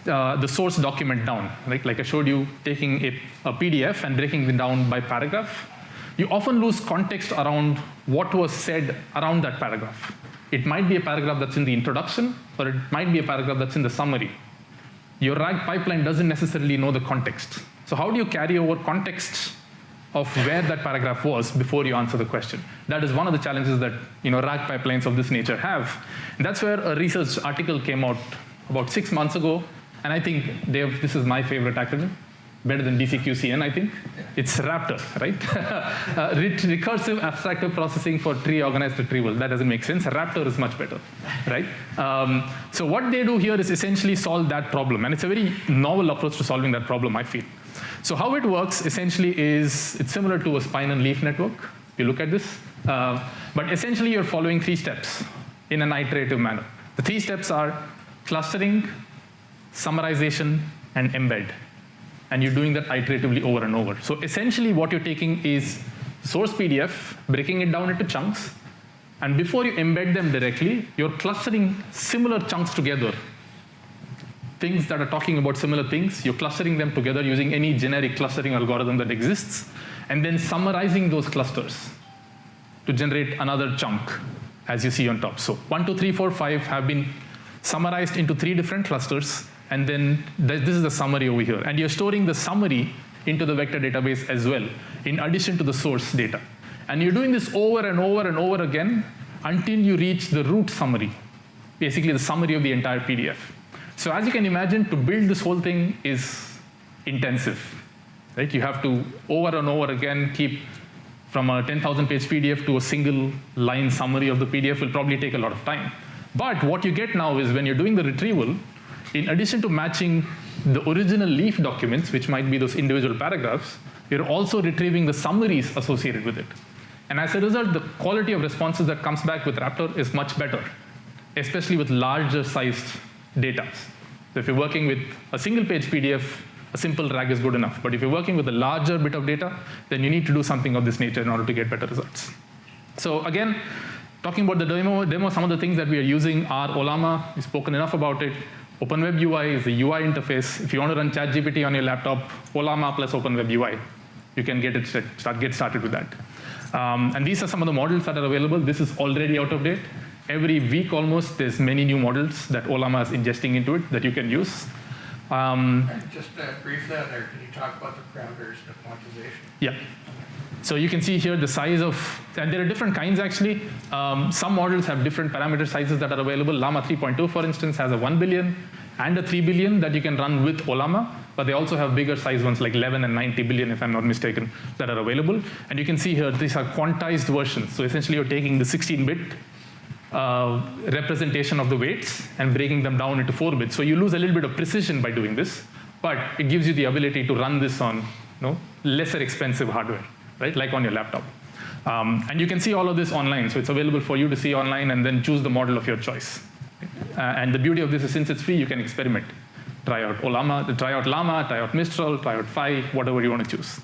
Speaker 5: the source document down, right? Like I showed you, taking a PDF and breaking it down by paragraph, you often lose context around what was said around that paragraph. It might be a paragraph that's in the introduction, or it might be a paragraph that's in the summary. Your RAG pipeline doesn't necessarily know the context. So how do you carry over context of where that paragraph was before you answer the question? That is one of the challenges that RAG pipelines of this nature have. And that's where a research article came out about 6 months ago, and I think this is my favorite acronym, better than DCQCN, I think. It's RAPTOR, right? Recursive Abstractive Processing for Tree Organized Retrieval. That doesn't make sense. RAPTOR is much better, right? So what they do here is essentially solve that problem, and it's a very novel approach to solving that problem, I feel. So how it works essentially is it's similar to a spine and leaf network. If you look at this, but essentially you're following 3 steps in an iterative manner. The 3 steps are clustering, summarization, and embed. And you're doing that iteratively over and over. So essentially what you're taking is source PDF, breaking it down into chunks, and before you embed them directly, you're clustering similar chunks together. Things that are talking about similar things, you're clustering them together using any generic clustering algorithm that exists, and then summarizing those clusters to generate another chunk, as you see on top. So 1, 2, 3, 4, 5 have been summarized into 3 different clusters, and then this is the summary over here. And you're storing the summary into the vector database as well, in addition to the source data. And you're doing this over and over and over again until you reach the root summary, basically the summary of the entire PDF. So as you can imagine, to build this whole thing is intensive, right? You have to, over and over again, keep from a 10,000-page PDF to a single line summary of the PDF will probably take a lot of time. But what you get now is when you're doing the retrieval, in addition to matching the original leaf documents, which might be those individual paragraphs, you're also retrieving the summaries associated with it. And as a result, the quality of responses that comes back with RAPTOR is much better, especially with larger sized data. So if you're working with a single page PDF, a simple RAG is good enough. But if you're working with a larger bit of data, then you need to do something of this nature in order to get better results. So again, talking about the demo, some of the things that we are using are Ollama. We've spoken enough about it. OpenWeb UI is the UI interface. If you want to run ChatGPT on your laptop, Ollama plus OpenWeb UI, you can get started with that. And these are some of the models that are available. This is already out of date. Every week almost, there's many new models that Ollama is ingesting into it that you can use.
Speaker 4: Just brief that there. Can you talk about the parameters of quantization?
Speaker 5: Yeah. So you can see here the size of, and there are different kinds actually. Some models have different parameter sizes that are available. Llama 3.2, for instance, has a 1 billion and a 3 billion that you can run with Ollama, but they also have bigger size ones like 11 and 90 billion, if I'm not mistaken, that are available. And you can see here, these are quantized versions. So essentially you're taking the 16-bit representation of the weights and breaking them down into 4 bits. So you lose a little bit of precision by doing this, but it gives you the ability to run this on lesser expensive hardware, right? Like on your laptop. And you can see all of this online. So it's available for you to see online and then choose the model of your choice. And the beauty of this is since it's free, you can experiment. Try out Ollama, try out Llama, try out Mistral, try out Phi, whatever you want to choose.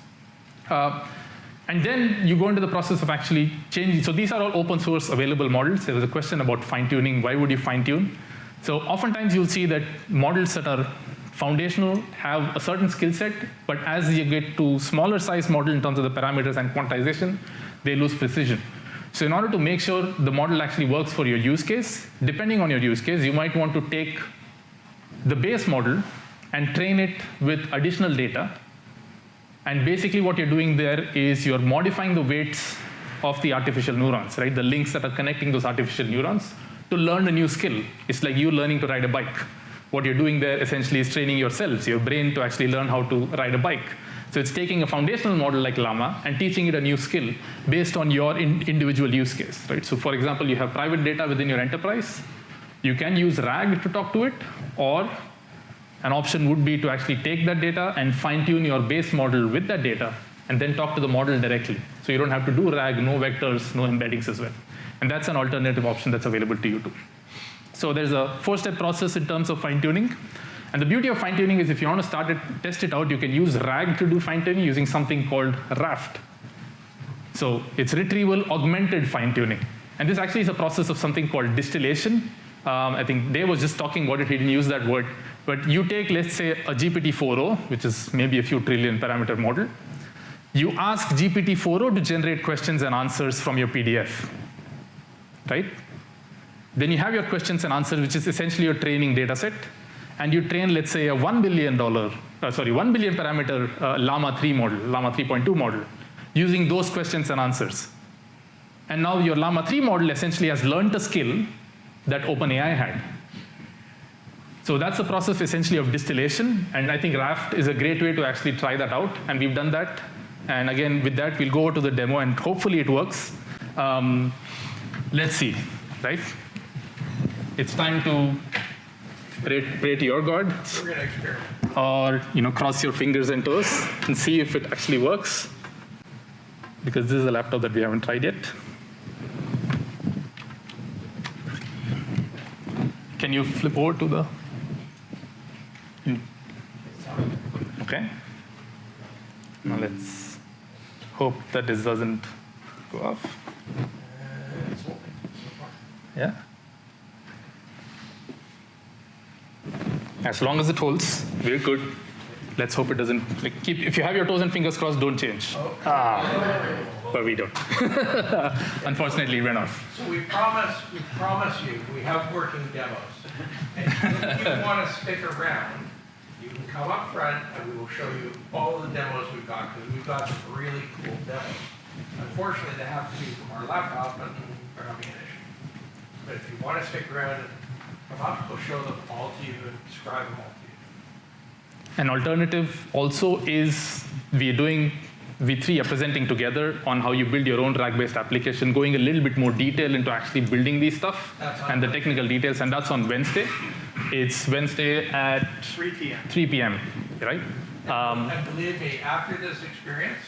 Speaker 5: And then you go into the process of actually changing. So these are all open source available models. There was a question about fine tuning. Why would you fine tune? So oftentimes you'll see that models that are foundational have a certain skill set, but as you get to smaller size model in terms of the parameters and quantization, they lose precision. So in order to make sure the model actually works for your use case, depending on your use case, you might want to take the base model and train it with additional data. And basically what you're doing there is you're modifying the weights of the artificial neurons, right? The links that are connecting those artificial neurons to learn a new skill. It's like you learning to ride a bike. What you're doing there essentially is training yourself, your brain, to actually learn how to ride a bike. So it's taking a foundational model like Llama and teaching it a new skill based on your individual use case, right? So for example, you have private data within your enterprise. You can use RAG to talk to it, or an option would be to actually take that data and fine-tune your base model with that data and then talk to the model directly. So you don't have to do RAG, no vectors, no embeddings as well. And that's an alternative option that's available to you too. So there's a 4-step process in terms of fine-tuning. And the beauty of fine-tuning is if you want to test it out, you can use RAG to do fine-tuning using something called RAFT. So it's retrieval augmented fine-tuning. And this actually is a process of something called distillation. I think Dave was just talking about it, he didn't use that word. But you take, let's say, a GPT-4o, which is maybe a few trillion parameter model. You ask GPT-4o to generate questions and answers from your PDF, right? Then you have your questions and answers, which is essentially your training data set. And you train, let's say, a 1 billion parameter Llama 3 model, Llama 3.2 model, using those questions and answers. And now your Llama 3 model essentially has learned a skill that OpenAI had. So that's the process essentially of distillation, and I think Raft is a great way to actually try that out, and we've done that. And again, with that, we'll go over to the demo, and hopefully it works. Let's see, right? It's time to pray to your God,
Speaker 4: We're going to experiment.
Speaker 5: or cross your fingers and toes and see if it actually works, because this is a laptop that we haven't tried yet. Can you flip over to the? Okay. Now let's hope that this doesn't go off. Yeah. As long as it holds, we're good. Let's hope it doesn't. If you have your toes and fingers crossed, don't change. But we don't. Unfortunately, it went off.
Speaker 4: So we promise you, we have working demos. And if you want to stick around, you can come up front and we will show you all the demos we've got, because we've got some really cool demos. Unfortunately, they have to be from our laptop and they're having an issue. But if you want to stick around and come up, we'll show them all to you and describe them all to you.
Speaker 5: An alternative also is we three are presenting together on how you build your own RAG-based application, going a little bit more detail into actually building these stuff and the technical details, and that's on Wednesday. It's Wednesday at
Speaker 3: 3 p.m.
Speaker 5: 3 p.m., right?
Speaker 4: And believe me, after this experience,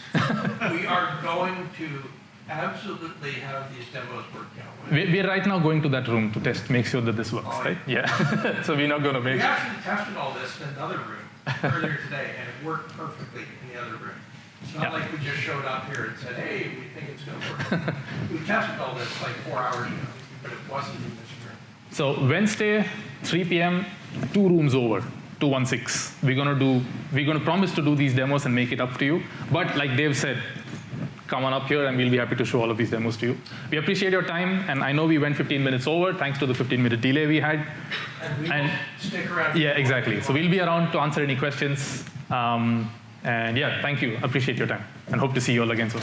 Speaker 4: we are going to absolutely have these demos worked out.
Speaker 5: We're right now going to that room to test, make sure that this works, right? Yeah. So we're not going to make
Speaker 4: We
Speaker 5: sure.
Speaker 4: actually tested all this in another room earlier today, and it worked perfectly in the other room. It's not like we just showed up here and said, hey, we think it's going to work. We tested all this like 4 hours ago, but it wasn't in this room.
Speaker 5: So Wednesday, 3 p.m., 2 rooms over, 216. We're going to promise to do these demos and make it up to you. But like Dave said, come on up here and we'll be happy to show all of these demos to you. We appreciate your time, and I know we went 15 minutes over thanks to the 15-minute delay we had.
Speaker 4: And we will stick around.
Speaker 5: Yeah, exactly. So we'll be around to answer any questions. And yeah, thank you. Appreciate your time and hope to see you all again soon.